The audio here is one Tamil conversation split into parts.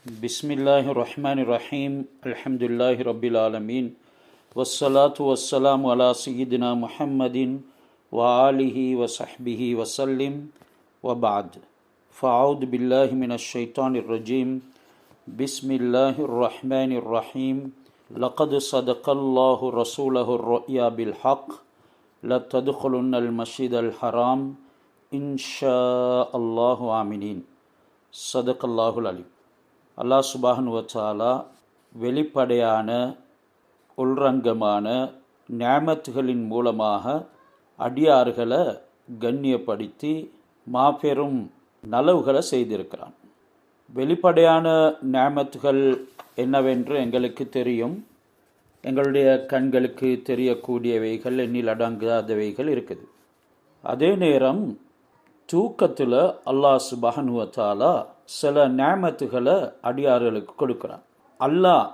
பிஸ்மில்லாஹிர்ரஹ்மானிர்ரஹீம். அல்ஹம்துலில்லாஹி ரப்பில் ஆலமீன். வஸ்ஸலாத்து வஸ்ஸலாமு அலா சய்யிதினா முஹம்மதின் வ ஆலிஹி வ ஸஹ்பிஹி வஸல்லிம் வ பஅத். ஃபஅஊது பில்லாஹி மினஷ் ஷைத்தானிர் ரஜீம். பிஸ்மில்லாஹிர் ரஹ்மானிர் ரஹீம். லகத் ஸதகல்லாஹு ரசூலஹுர் ருயா பில் ஹக் லததுகுலுன்னல் மஸ்ஜிதல் ஹராம் இன்ஷாஅல்லாஹு ஆமினீன். ஸதகல்லாஹுல் அலீம். அல்லாஹ் சுப்ஹானஹு வ தஆலா வெளிப்படையான உள்ரங்கமான நிஅமத்துகளின் மூலமாக அடியார்களை கண்ணியப்படுத்தி மாபெரும் நலவுகளை செய்திருக்கிறான். வெளிப்படையான நிஅமத்துகள் என்னவென்று எங்களுக்கு தெரியும். எங்களுடைய கண்களுக்கு தெரியக்கூடியவைகள் எண்ணில் அடங்காதவைகள் இருக்குது. அதே நேரம் தூக்கத்தில் அல்லாஹ் சுப்ஹானஹு வ தஆலா சில நிஅமத்துகளை அடியார்களுக்கு கொடுக்குறான். அல்லாஹ்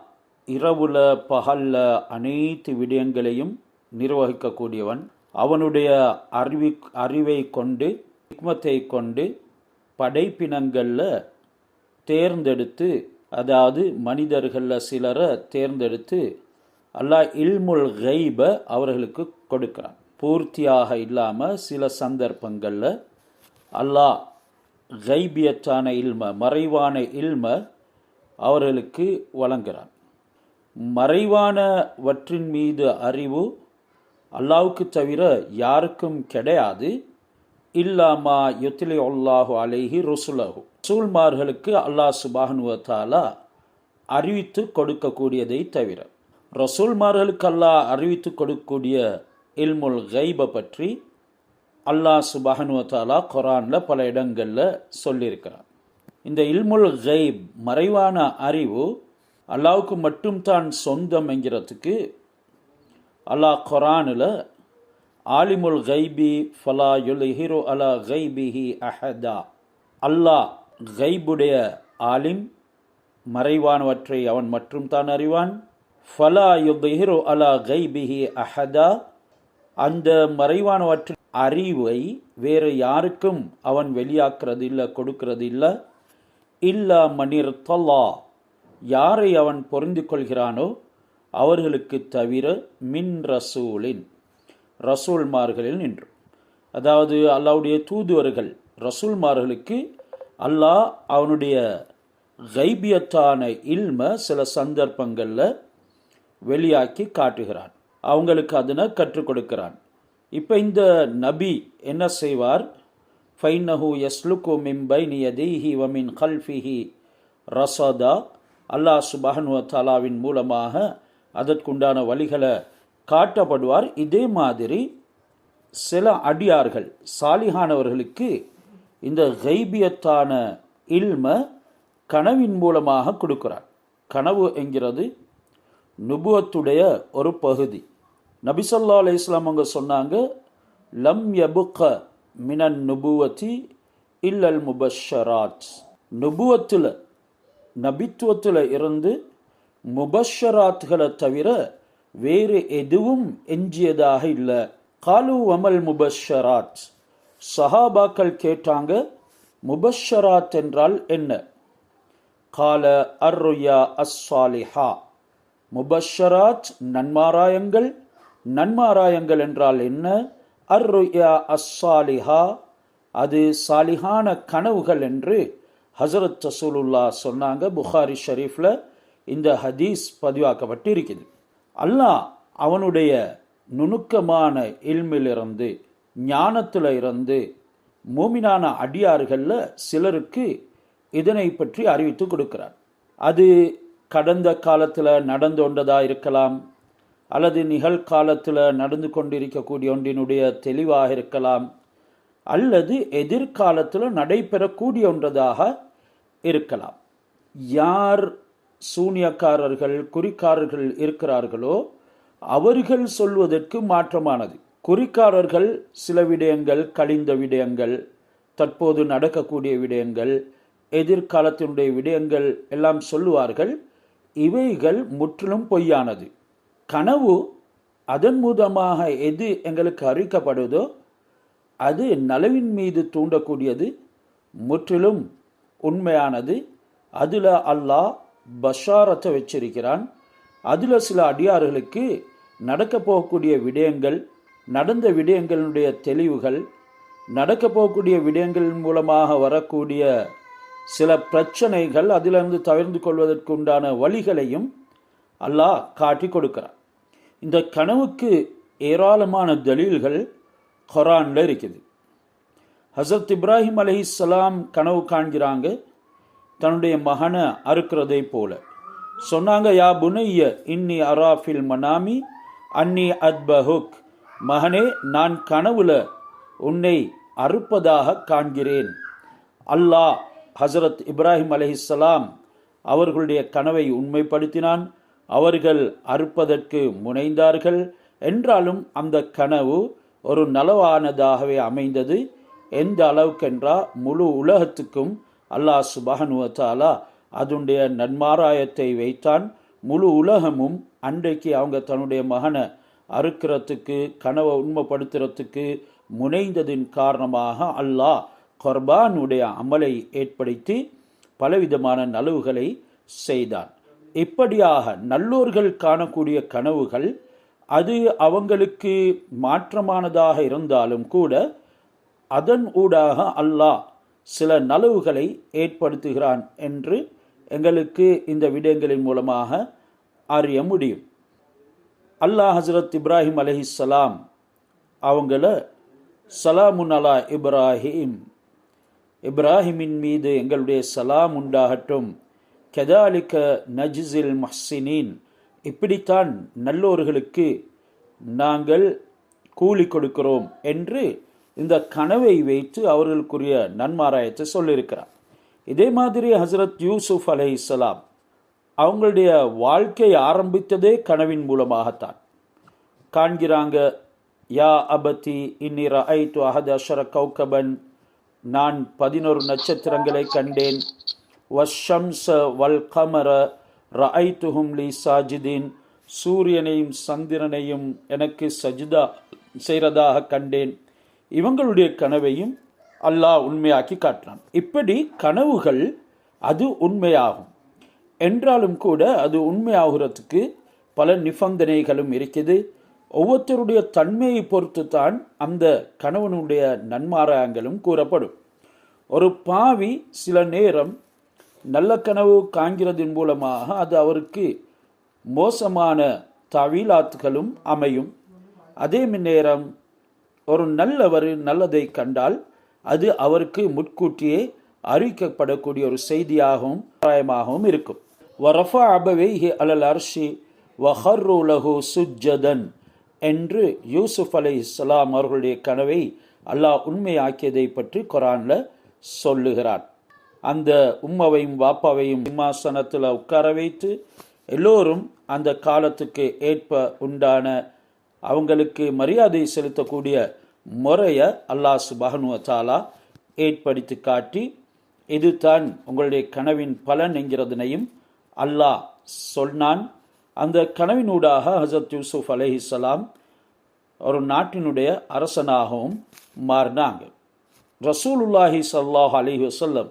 இரவுல பகல்ல அனைத்து விடயங்களையும் நிர்வகிக்கக்கூடியவன். அவனுடைய அறிவை கொண்டு ஹிக்மத்தை கொண்டு படைப்பினங்களில் தேர்ந்தெடுத்து, அதாவது மனிதர்களில் சிலரை தேர்ந்தெடுத்து அல்லாஹ் இல்முல் கைப அவர்களுக்கு கொடுக்கிறான். பூர்த்தியாக இல்லாமல் சில சந்தர்ப்பங்களில் அல்லாஹ் கைபியத்தான இல்ம, மறைவான இல்ம அவர்களுக்கு வழங்குகிறான். மறைவானவற்றின் மீது அறிவு அல்லாஹ்வுக்கு தவிர யாருக்கும் கிடையாது. இல்லாமா யுத்லி அல்லாஹு அலைஹி ருசுலஹு, ரசூல்மார்களுக்கு அல்லாஹ் சுப்ஹானஹு வ தஆலா அறிவித்து கொடுக்கக்கூடியதை தவிர. ரசூல்மார்களுக்கு அல்லாஹ் அறிவித்து கொடுக்கக்கூடிய இல்முல் கைபை பற்றி அல்லாஹ் சுப்ஹானஹு வ தஆலா குர்ஆனில் பல இடங்களில் சொல்லியிருக்கிறார். இந்த இல்முல் கைப், மறைவான அறிவு அல்லாஹ்வுக்கு மட்டும்தான் சொந்தம் என்கிறதுக்கு அல்லாஹ் குர்ஆனில் ஆலிமுல் கைபி ஃபலா யுல்ஹிரு அலா கைபிஹி அஹதா, அல்லாஹ் கைபுடைய ஆலிம், மறைவானவற்றை அவன் மட்டும்தான் அறிவான். ஃபலா யுல்ஹிரு அலா கைபிஹி அஹதா, அந்த மறைவானவற்றின் அறிவை வேறு யாருக்கும் அவன் வெளியாக்குறது இல்லை, கொடுக்கிறது இல்லை. இல்லா மனிர் தல்லா, யாரை அவன் பொருந்து கொள்கிறானோ அவர்களுக்கு தவிர மின் ரசூலின், ரசூல்மார்களில் நின்று. அதாவது அல்லாஹ்வுடைய தூதுவர்கள் ரசூல்மார்களுக்கு அல்லாஹ் அவனுடைய கைபியத்தான இல்ம சில சந்தர்ப்பங்களில் வெளியாக்கி காட்டுகிறான், அவங்களுக்கு அதனை கற்றுக் கொடுக்கிறான். இப்போ இந்த நபி என்ன செய்வார்? ஃபைன்னஹு யஸ்லுகு மின் பைனி யதைஹி வ மின் கல்ஃபிஹி ரஸதா, அல்லாஹ் சுப்ஹானஹு வ தஆலாவின் மூலமாக அதற்குண்டான வழிகளை காட்டப்படுவார். இதே மாதிரி சில அடியார்கள் சாலிஹானவர்களுக்கு இந்த கைபியத்தான இல்ம கனவின் மூலமாக கொடுக்கிறார். கனவு என்கிறது நுபுவத்துடைய ஒரு பகுதி. நபி ஸல்லல்லாஹு அலைஹி வஸல்லம் அவங்க சொன்னாங்க, லம் யபுக மினன் நுபுவத்தி இல்லல் முபஷ்ஷராத், நுபுவத்தில் நபித்துவத்தில் இருந்து முபஷ்ஷராத்களை தவிர வேறு எதுவும் எஞ்சியதாக இல்லை. காலு வமல் முபஷ்ஷராத், சஹாபாக்கள் கேட்டாங்க, முபஷ்ஷராத் என்றால் என்ன? கால அர்ருயா அஸ்ஸாலிஹா, முபஷ்ஷராத் நன்மாராயங்கள், நன்மாராயங்கள் என்றால் என்ன? அர்ருயா அஸ்ஸாலிஹா, அது சாலிஹான கனவுகள் என்று ஹஸரத் ரசூலுல்லாஹ் சொன்னாங்க. புகாரி ஷரீஃபில் இந்த ஹதீஸ் பதிவாக்கப்பட்டு இருக்குது. அல்லாஹ் அவனுடைய நுணுக்கமான இல்மிலிருந்து, ஞானத்தில் இருந்து மூமினான அடியார்களில் சிலருக்கு இதனை பற்றி அறிவித்து கொடுக்கிறார். அது கடந்த காலத்தில் நடந்து கொண்டதாக இருக்கலாம், அல்லது நிகழ்காலத்தில் நடந்து கொண்டிருக்கக்கூடிய ஒன்றினுடைய தெளிவாக இருக்கலாம், அல்லது எதிர்காலத்தில் நடைபெறக்கூடிய ஒன்றதாக இருக்கலாம். யார் சூனியக்காரர்கள், குறிக்காரர்கள் இருக்கிறார்களோ அவர்கள் சொல்வதற்கு மாற்றமானது. குறிக்காரர்கள் சில விடயங்கள், கழிந்த விடயங்கள், தற்போது நடக்கக்கூடிய விடயங்கள், எதிர்காலத்தினுடைய விடயங்கள் எல்லாம் சொல்லுவார்கள். இவைகள் முற்றிலும் பொய்யானது. கனவு, அதன் மூலமாக எது எங்களுக்கு அறிவிக்கப்படுவதோ அது நலவின் மீது தூண்டக்கூடியது, முற்றிலும் உண்மையானது. அதில் அல்லாஹ் பஷாரத்தை வச்சிருக்கிறான். அதில் சில அடியார்களுக்கு நடக்க போகக்கூடிய விடயங்கள், நடந்த விடயங்களுடைய தெளிவுகள், நடக்க போகக்கூடிய விடயங்கள் மூலமாக வரக்கூடிய சில பிரச்சனைகள், அதிலிருந்து தவிர்த்து கொள்வதற்கு உண்டான வழிகளையும் அல்லாஹ் காட்டி கொடுக்கிறான். இந்த கனவுக்கு ஏராளமான தலீல்கள் குர்ஆன்ல இருக்குது. ஹஸரத் இப்ராஹிம் அலைஹிஸ்ஸலாம் கனவு காண்கிறாங்க, தன்னுடைய மகனை அறுக்கிறதை போல. சொன்னாங்க, யா புனைய இன்னி அராஃபில் மனாமி அன்னி அத்பஹுக், மகனே நான் கனவுல உன்னை அறுப்பதாக காண்கிறேன். அல்லாஹ் ஹஸரத் இப்ராஹிம் அலைஹிஸ்ஸலாம் அவர்களுடைய கனவை உண்மைப்படுத்தினான். அவர்கள் அறுப்பதற்கு முனைந்தார்கள். என்றாலும் அந்த கனவு ஒரு நலவானதாகவே அமைந்தது. எந்த அளவுக்கென்றால் முழு உலகத்துக்கும் அல்லாஹ் சுப்ஹானஹு வ தஆலா அதனுடைய நன்மாராயத்தை வைத்தான். முழு உலகமும் அன்றைக்கு அவங்க தன்னுடைய மகனை அறுக்கிறதுக்கு, கனவை உண்மைப்படுத்துறதுக்கு முனைந்ததின் காரணமாக அல்லாஹ் குர்பானுடைய அமலை ஏற்படுத்தி பலவிதமான நலவுகளை செய்தான். இப்படியாக நல்லோர்கள் காணக்கூடிய கனவுகள் அது அவங்களுக்கு மாற்றமானதாக இருந்தாலும் கூட அதன் ஊடாக அல்லாஹ் சில நலவுகளை ஏற்படுத்துகிறான் என்று எங்களுக்கு இந்த விடயங்களின் மூலமாக அறிய முடியும். அல்லாஹ் ஹஸரத் இப்ராஹிம் அலைஹிஸ்ஸலாம் அவங்கள சலாமுன் அலா இப்ராஹிம், இப்ராஹிமின் மீது எங்களுடைய சலாம் உண்டாகட்டும், கதாலிக நஜ்ஸில் முஹ்ஸினீன், இப்படித்தான் நல்லோர்களுக்கு நாங்கள் கூலி கொடுக்கிறோம் என்று இந்த கனவை வைத்து அவர்களுக்குரிய நன்மாராயத்தை சொல்லியிருக்கிறார். இதே மாதிரி ஹஸரத் யூசுப் அலைஹிஸ்ஸலாம் அவங்களுடைய வாழ்க்கை ஆரம்பித்ததே கனவின் மூலமாகத்தான். காண்கிறாங்க, யா அபதி இன்னி ரஅய்து அஹத அஷர கௌகபன், நான் 11 நட்சத்திரங்களை கண்டேன். வஷம்ஸ வல் கமர ரஅய்துஹும் லி சாஜிதீன், சூரியனையும் சந்திரனையும் எனக்கு சஜிதா செய்கிறதாக கண்டேன். இவங்களுடைய கனவையும் அல்லாஹ் உண்மையாக்கி காட்டினான். இப்படி கனவுகள் அது உண்மையாகும். என்றாலும் கூட அது உண்மையாகிறதுக்கு பல நிபந்தனைகளும் இருக்குது. ஒவ்வொருத்தருடைய தன்மையை பொறுத்து தான் அந்த கணவனுடைய நன்மாராயங்களும் கூறப்படும். ஒரு பாவி சில நேரம் நல்ல கனவு காண்கிறதன் மூலமாக அது அவருக்கு மோசமான தவீலாத்துகளும் அமையும். அதே நேரம் ஒரு நல்லவர் நல்லதை கண்டால் அது அவருக்கு முன்கூட்டியே அறிவிக்கப்படக்கூடிய ஒரு செய்தியாகவும் பிராயமாகவும் இருக்கும். வரஃபா அபவைஹி அலல் அர்ஷி வஹர்ரு லஹு சுஜ்ஜதன் என்று யூசுப் அலைஹிஸ்ஸலாம் அவர்களுடைய கனவை அல்லாஹ் உண்மையாக்கியதை பற்றி குர்ஆன்ல சொல்லுகிறார். அந்த உம்மாவையும் வாப்பாவையும் சிம்மாசனத்தில் உட்கார வைத்து எல்லோரும் அந்த காலத்துக்கு ஏற்ப உண்டான அவங்களுக்கு மரியாதை செலுத்தக்கூடிய முறையை அல்லாஹ் சுப்ஹானஹு வ தஆலா ஏற்படுத்தி காட்டி, இது தான் உங்களுடைய கனவின் பலன் என்கிறதனையும் அல்லாஹ் சொன்னான். அந்த கனவினூடாக ஹஸரத் யூசுப் அலைஹிஸ்ஸலாம் ஒரு நாட்டினுடைய அரசனாகவும் மாறினாங்க. ரசூலுல்லாஹி ஸல்லல்லாஹு அலைஹி வஸல்லம்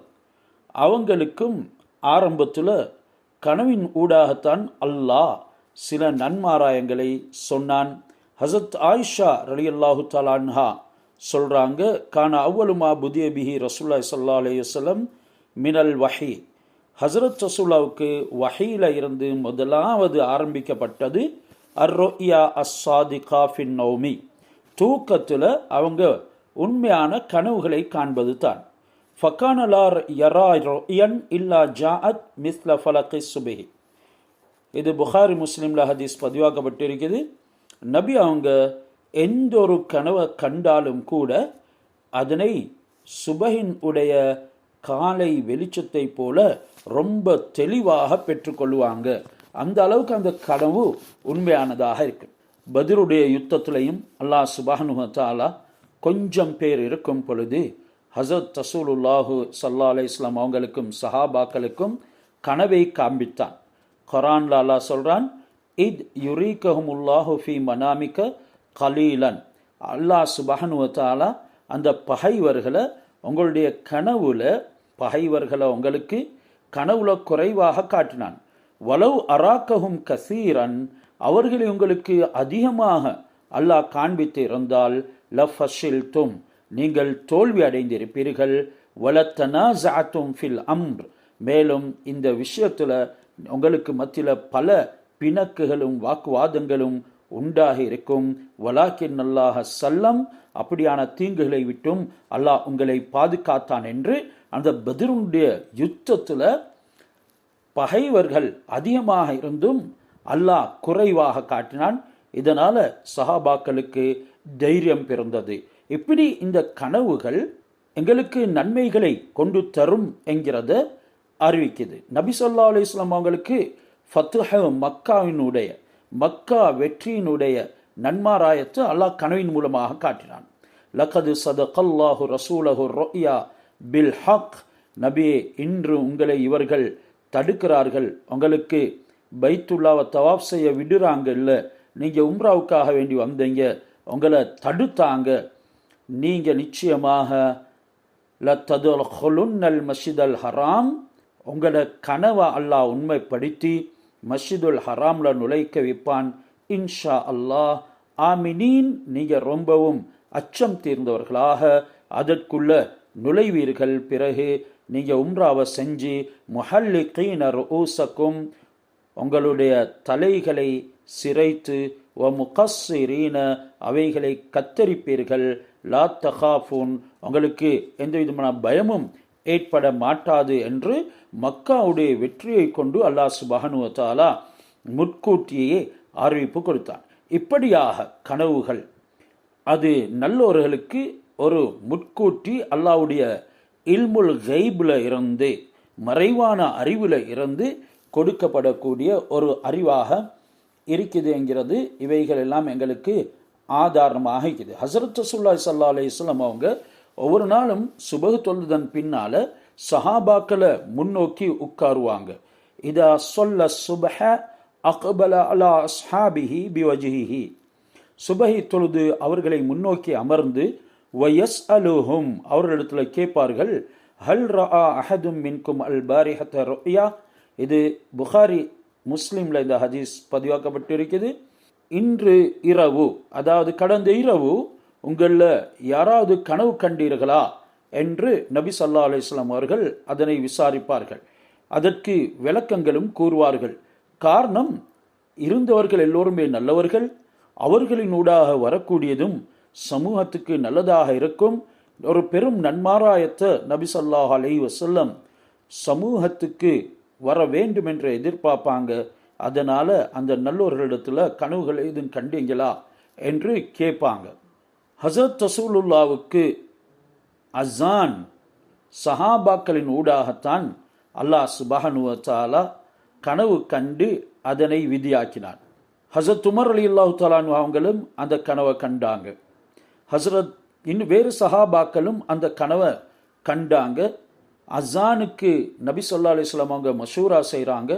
அவங்களுக்கும் ஆரம்பத்தில் கனவின் ஊடாகத்தான் அல்லாஹ் சில நன்மாராயங்களை சொன்னான். ஹஸரத் ஆயிஷா ரலியல்லாஹு தஆலா அன்ஹா சொல்கிறாங்க, கான அவ்வலுமா புதிய பிஹி ரசூலுல்லாஹி ஸல்லல்லாஹு அலைஹி வஸல்லம் மினல் வஹி, ஹஸரத் ரசூலுல்லாவுக்கு வஹீல இருந்து முதலாவது ஆரம்பிக்கப்பட்டது அர்-ருயா அஸ்-சாதிகா ஃபின் நௌமி, தூக்கத்தில் அவங்க உண்மையான கனவுகளை காண்பது தான். ஃபகான லா யரா ருயன் இல்லா ஜாஅத் மிஸ்ல ஃபலகி சுபஹி, இது புகாரி முஸ்லிம்ல ஹதீஸ் பதிவாக்கப்பட்டிருக்குது. நபி அவங்க எந்த ஒரு கனவை கண்டாலும் கூட அதனை சுபஹின் உடைய காலை வெளிச்சத்தை போல ரொம்ப தெளிவாக பெற்றுக்கொள்வாங்க. அந்த அளவுக்கு அந்த கனவு உண்மையானதாக இருக்கு. பத்ருடைய யுத்தத்திலையும் அல்லாஹ் சுப்ஹானஹு வ தஆலா கொஞ்சம் பேர் இருக்கும் பொழுது ஹஸரத் ரசூலுல்லாஹி ஸல்லல்லாஹு அலைஹி வஸல்லம் அவங்களுக்கும் சஹாபாக்களுக்கும் கனவை காண்பித்தான். குர்ஆன்ல அல்லாஹ் சொல்றான், இத் யுரீகஹுமுல்லாஹு ஃபீ மனாமிக கலீலன், அல்லாஹ் சுப்ஹானஹு வ தஆலா அந்த பகைவர்களை உங்களுடைய கனவுல பகைவர்களை உங்களுக்கு கனவுல குறைவாக காட்டினான். வலவ் அராக்கஹும் கசீரன், அவர்களை உங்களுக்கு அதிகமாக அல்லாஹ் காண்பித்து இருந்தால் லஃபஷில்தும், நீங்கள் தோல்வி அடைந்திருப்பீர்கள். வலத்தனாஸஅதும் ஃபில் அம்ர், மேலும் இந்த விஷயத்துல உங்களுக்கு மத்தியில பல பிணக்குகளும் வாக்குவாதங்களும் உண்டாகி இருக்கும். வலாக்கின் அல்லாஹ சல்லம், அப்படியான தீங்குகளை விட்டும் அல்லாஹ் உங்களை பாதுகாத்தான் என்று அந்த பத்ருடைய யுத்தத்துல பகைவர்கள் அதிகமாக இருந்தும் அல்லாஹ் குறைவாக காட்டினான். இதனால சஹாபாக்களுக்கு தைரியம் பிறந்தது. இப்படி இந்த கனவுகள் எங்களுக்கு நன்மைகளை கொண்டு தரும் என்கிறத அறிவிக்குது. நபி ஸல்லல்லாஹு அலைஹி வஸல்லம் அவங்களுக்கு ஃபத்ஹ் மக்காவினுடைய மக்கா வெற்றியினுடைய நன்மாராயத்தை அல்லாஹ் கனவின் மூலமாக காட்டினான். லகது ஸதகல்லாஹு ரசூலஹு ருயா பில் ஹக், நபியே இன்று உங்களை இவர்கள் தடுக்கிறார்கள், உங்களுக்கு பைத்துல்லாவை தவாப் செய்ய விடுறாங்க, இல்லை நீங்க உம்ராவுக்காக வேண்டி வந்தீங்க, உங்களை தடுத்தாங்க, நீங்க நிச்சயமாக லததுல்ஹுலுன்னல் மஸ்ஜிதல் ஹராம், உங்களோட கனவை அல்லாஹ் உண்மைப்படுத்தி மஸ்ஜிதுல் ஹராம்ல நுழைக்க வைப்பான் இன்ஷா அல்லாஹ் ஆமினீன், நீங்க ரொம்பவும் அச்சம் தீர்ந்தவர்களாக அதற்குள்ள நுழைவீர்கள். பிறகு நீங்க உம்ராவை செஞ்சு முஹல்லிகீன ரூஸக்கும், உங்களுடைய தலைகளை சிரைத்து வ முகஸ்ஸிரீன, அவைகளை கத்தரிப்பீர்கள். லா தகாஃபூன், உங்களுக்கு எந்த விதமான பயமும் ஏற்பட மாட்டாது என்று மக்காவுடைய வெற்றியை கொண்டு அல்லாஹ் சுப்ஹானஹு வ தஆலா முற்கூட்டியே அறிவிப்பு கொடுத்தான். இப்படியாக கனவுகள் அது நல்லோர்களுக்கு ஒரு முற்கூட்டி அல்லாஹ்வுடைய இல்முல் கைப்ல இருந்து, மறைவான அறிவுல இருந்து கொடுக்கப்படக்கூடிய ஒரு அறிவாக இருக்குது என்கிறது இவைகள் எல்லாம் எங்களுக்கு ஆதாரமாக இருக்குது. ஹஸரத் ரசூலுல்லாஹி ஸல்லல்லாஹு அலைஹி வஸல்லம் அவங்க ஒவ்வொரு நாளும் சுபஹ் தொழுதன் பின்னால சஹாபாக்களை முன்னோக்கி உட்காருவாங்க. இதா சொல்ல சுபஹ அக்பல அலா அஸ்ஹாபிஹி பிவஜ்ஹிஹி, சுபஹி தொழுது அவர்களை முன்னோக்கி அமர்ந்து வயஸ்அலுஹும், அவர்களிடத்தில் கேட்பார்கள், ஹல் ரஆ அஹதும் மின்கும் அல் பாரிஹத ருயா, இது புகாரி முஸ்லிம்ல இந்த ஹதீஸ் பதிவாக்கப்பட்டிருக்குது. இன்று இரவு, அதாவது கடந்த இரவு உங்களில் யாராவது கனவு கண்டீர்களா என்று நபி ஸல்லல்லாஹு அலைஹி வஸல்லம் அவர்கள் அதனை விசாரிப்பார்கள். அதற்கு விளக்கங்களும் கூறுவார்கள். காரணம், இருந்தவர்கள் எல்லோருமே நல்லவர்கள், அவர்களினூடாக வரக்கூடியதும் சமூகத்துக்கு நல்லதாக இருக்கும். ஒரு பெரும் நன்மாராயத்தை நபி ஸல்லல்லாஹு அலைஹி வஸல்லம் சமூகத்துக்கு வர வேண்டும் என்று எதிர்பார்ப்பாங்க. அதனால அந்த நல்லோர்களிடத்துல கனவுகள் எதுவும் கண்டீங்களா என்று கேட்பாங்க. ஹஸரத் ரசூலுல்லாவுக்கு அஸான் சஹாபாக்களின் ஊடாகத்தான் அல்லாஹ் சுப்ஹானஹு வ தஆலா கனவு கண்டு அதனை விதியாக்கினார். ஹஸரத் உமர் ரலியல்லாஹு தஆலா அவங்களும் அந்த கனவை கண்டாங்க. ஹஸரத் இன்னும் வேறு சஹாபாக்களும் அந்த கனவை கண்டாங்க. அஸானுக்கு நபி ஸல்லல்லாஹு அலைஹி வஸல்லம் அவங்க மஷூரா செய்கிறாங்க.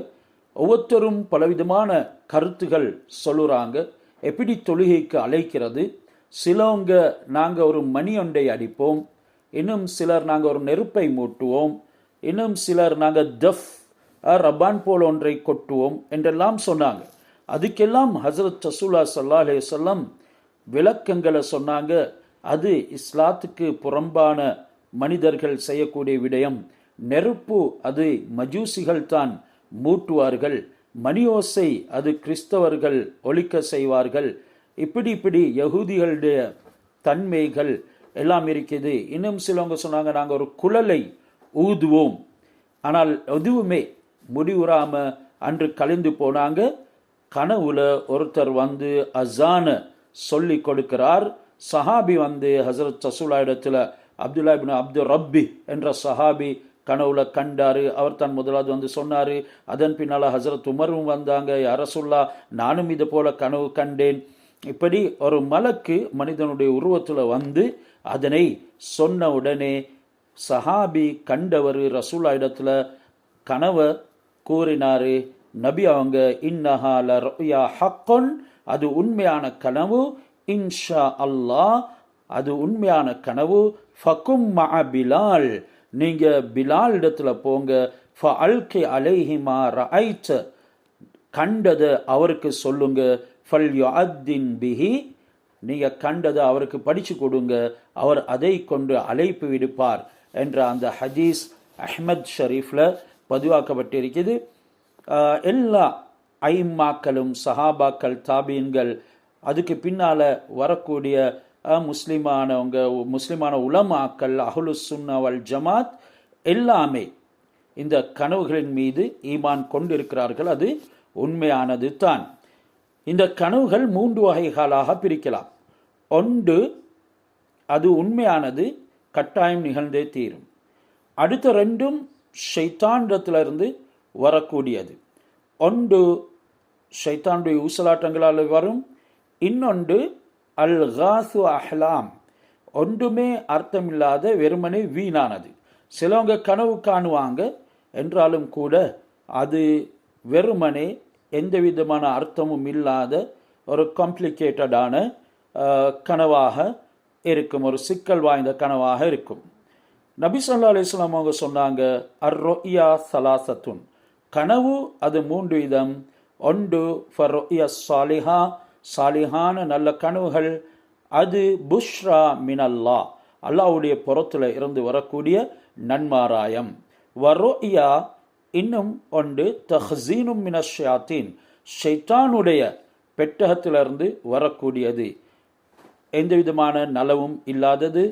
ஒவ்வொருத்தரும் பலவிதமான கருத்துகள் சொல்லுறாங்க. எப்படி தொழுகைக்கு அழைக்கிறது, சிலவங்க நாங்கள் ஒரு மணி ஒன்றை அடிப்போம், இன்னும் சிலர் நாங்கள் ஒரு நெருப்பை மூட்டுவோம், இன்னும் சிலர் நாங்கள் தஃப் ரப்பான் போல் ஒன்றை கொட்டுவோம் என்றெல்லாம் சொன்னாங்க. அதுக்கெல்லாம் ஹஸரத் ரசூலுல்லாஹி ஸல்லல்லாஹு அலைஹி வஸல்லம் விளக்கங்களை சொன்னாங்க. அது இஸ்லாத்துக்கு புறம்பான மனிதர்கள் செய்யக்கூடிய விடயம். நெருப்பு அது மஜூசிகள் தான் மூட்டுவார்கள், மணியோசை அது கிறிஸ்தவர்கள் ஒலிக்க செய்வார்கள். இப்படி யகூதிகளுடைய தன்மைகள் எல்லாம் இருக்குது. இன்னும் சிலவங்க சொன்னாங்க, நாங்கள் ஒரு குழலை ஊதுவோம். ஆனால் எதுவுமே முடிவுறாம அன்று கலைந்து போனாங்க. கனவுல ஒருத்தர் வந்து அஸான சொல்லி கொடுக்கிறார். சஹாபி வந்து ஹஸரத் ரசூலுல்லாஹி இடத்துல அப்துல்லா இப்னு அப்து ரப்பி என்ற சஹாபி கனவுல கண்டாரு. அவர் தான் முதலாவது வந்து சொன்னாரு. அதன் பின்னால ஹஸரத் உமரும் வந்தாங்க, யா ரசூலுல்லாஹ் நானும் இது போல கனவு கண்டேன். இப்படி ஒரு மலக்கு மனிதனுடைய உருவத்துல வந்து அதனை சொன்ன உடனே சஹாபி கண்டவர் ரசூலுல்லாஹ் இடத்துல கனவை கூறினாரு. நபி அவங்க இன்னஹா லருயா ஹக்குன், அது உண்மையான கனவு, இன்ஷா அல்லாஹ் அது உண்மையான கனவு. ஃபகும் மஅ பிலால், நீங்க பிலால் இடத்துல போங்க. ஃபஅல்கி அலைஹிமா ரஐத, கண்டதை அவருக்கு சொல்லுங்க, ஃபல்யுஅத்தின் பிஹி, நீங்கள் கண்டதை அவருக்கு படித்து கொடுங்க, அவர் அதை கொண்டு அழைப்பு விடுப்பார் என்ற அந்த ஹதீஸ் அஹ்மத் ஷரீஃபில் பதிவாக்கப்பட்டிருக்குது. எல்லா ஐம்மாக்களும் சஹாபாக்கள் தாபீன்கள் அதுக்கு பின்னால் வரக்கூடிய முஸ்லிமான உலமாக்கள் அஹ்லுஸ் சுன்னா வல் ஜமாத் எல்லாமே இந்த கனவுகளின் மீது ஈமான் கொண்டிருக்கிறார்கள். அது உண்மையானது தான். இந்த கனவுகள் 3 வகைகளாக பிரிக்கலாம். ஒன்று, அது உண்மையானது, கட்டாயம் நிகழ்ந்தே தீரும். அடுத்த 2ம் ஷைத்தானிடத்திலிருந்து வரக்கூடியது. ஒன்று ஷைத்தானுடைய ஊசலாட்டங்களால் வரும், இன்னொன்று அல் காசு அஹ்லாம், ஒன்றுமே அர்த்தமில்லாத வெறுமனே வீணானது. சிலவங்க கனவு காணுவாங்க என்றாலும் கூட அது வெறுமனே எந்த விதமான அர்த்தமும் இல்லாத ஒரு காம்ப்ளிகேட்டடான கனவாக இருக்கும், ஒரு சிக்கல் வாய்ந்த கனவாக இருக்கும். நபி ஸல்லல்லாஹு அலைஹி வஸல்லம் அவங்க சொன்னாங்க, அர்-ருயா ஸலாஸத்துன், கனவு அது 3 விதம். ஒன்று ஃபர்-ருயா ஸாலிஹா, சாலிஹான நல்ல கனவுகள், அது புஷ்ரா மினல்லாஹ், அல்லாஹ்வுடைய புறத்தில் இருந்து வரக்கூடிய நன்மாராயம். வ-ருயா, இன்னும் ஒன்று தஹ்ஸீனும் மினஷ் ஷயாத்தீன், ஷைத்தானுடைய பெட்டகத்திலிருந்து வரக்கூடியது, எந்த விதமான நலவும் இல்லாதது.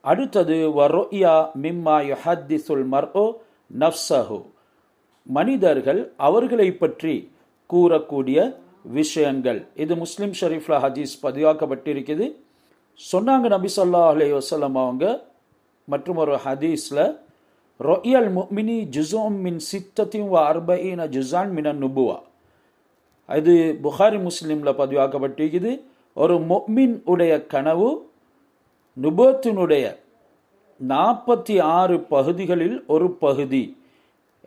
அடுத்தது வ-ருயா மிம்மா யுஹத்திஸுல் மர்உ நஃப்ஸஹு, மனிதர்கள் அவர்களை பற்றி கூறக்கூடிய விஷயங்கள். இது முஸ்லிம் ஷரீஃப்ல ஹதீஸ் பதிவாக்கப்பட்டிருக்குது. சொன்னாங்க நபி ஸல்லல்லாஹு அலைஹி வஸல்லம் அவங்க மற்றும் ஒரு ஹதீஸில், ரொயல் முஃமினி ஜுஸும் மின் 46 ஜுஸான் மினன் நுபுவா, இது புகாரி முஸ்லிமில் பதிவாக்கப்பட்டிருக்குது. ஒரு முஃமின் உடைய கனவு நுபுவத்தினுடைய 46 பகுதிகளில் ஒரு பகுதி.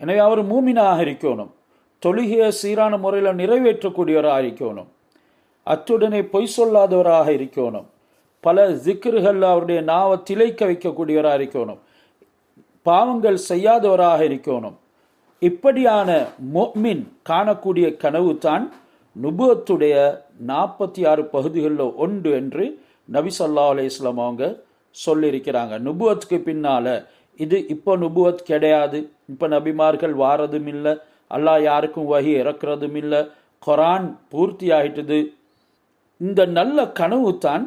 எனவே அவர் மூமினாக இருக்கணும், தொழுகையை சீரான முறையில் நிறைவேற்றக்கூடியவராக இருக்கணும், அத்துடனே பொய் சொல்லாதவராக இருக்கணும், பல ஜிக்ருகள் அவருடைய நாவை திளைக்க வைக்கக்கூடியவராக இருக்கணும், பாவங்கள் செய்யாதவராக இருக்கணும். இப்படியான முஃமின் காணக்கூடிய கனவு தான் நுபுவத்துடைய 46 பகுதிகளில் ஒன்று என்று நபி ஸல்லல்லாஹு அலைஹி வஸல்லம் அவங்க சொல்லியிருக்கிறாங்க. நுபுவத்துக்கு பின்னால் இது இப்போ நுபுவத் கிடையாது, இப்போ நபிமார்கள் வாரதும் இல்லை, அல்லாஹ் யாருக்கும் வஹி இறக்குறதும் இல்லை, குர்ஆன் பூர்த்தி ஆகிட்டது. இந்த நல்ல கனவு தான்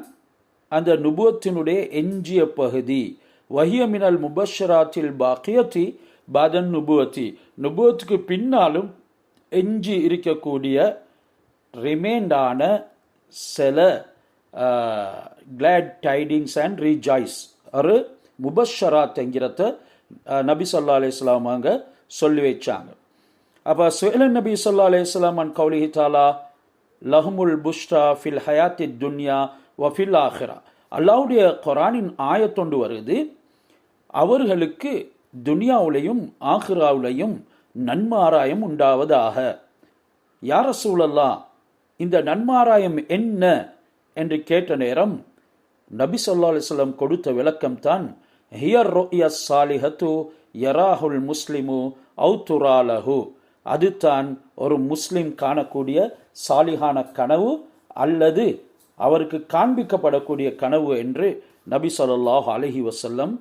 அந்த நுபுவத்தினுடைய எஞ்சிய பகுதி. வஹிய மினல் முபஷ்ஷராத்தில் பாக்கியத்தி பாதன் நுபுவத்தி, நுபுவத்துக்கு பின்னாலும் எஞ்சி இருக்கக்கூடிய ரிமைண்டான சில கிளாட் டைடிங்ஸ் அண்ட் ரீஜாய்ஸ், ஒரு முபஷ்ஷராத் என்கிறத நபி ஸல்லல்லாஹு அலைஹி வஸல்லம் அவங்க சொல்லி வச்சாங்க. அப்போ சுஹைல் நபி ஸல்லல்லாஹு அலைஹி வஸல்லம் அன் கௌலிஹி தஆலா லஹுமுல் புஷ்ரா ஃபில் ஹயாத்தி துன்யா வ ஃபில் ஆஹிரா, அல்லாஹ்வுடைய குர்ஆனின் ஆயத்தொண்டு வருது, அவர்களுக்கு துனியாவுலையும் ஆஹிராவுலையும் நன்மாராயம் உண்டாவதாக. யா ரசூலல்லாஹ், இந்த நன்மாராயம் என்ன என்று கேட்ட நேரம் நபி ஸல்லல்லாஹு அலைஹி வஸல்லம் கொடுத்த விளக்கம் தான், ஹியர் ருயா ஸாலிஹத்து யராஹுல் முஸ்லிமு அவு துராலஹு, அதுதான் ஒரு முஸ்லிம் காணக்கூடிய சாலிஹான கனவு அல்லது அவருக்கு காண்பிக்கப்படக்கூடிய கனவு என்று நபி ஸல்லல்லாஹு அலைஹி வஸல்லம்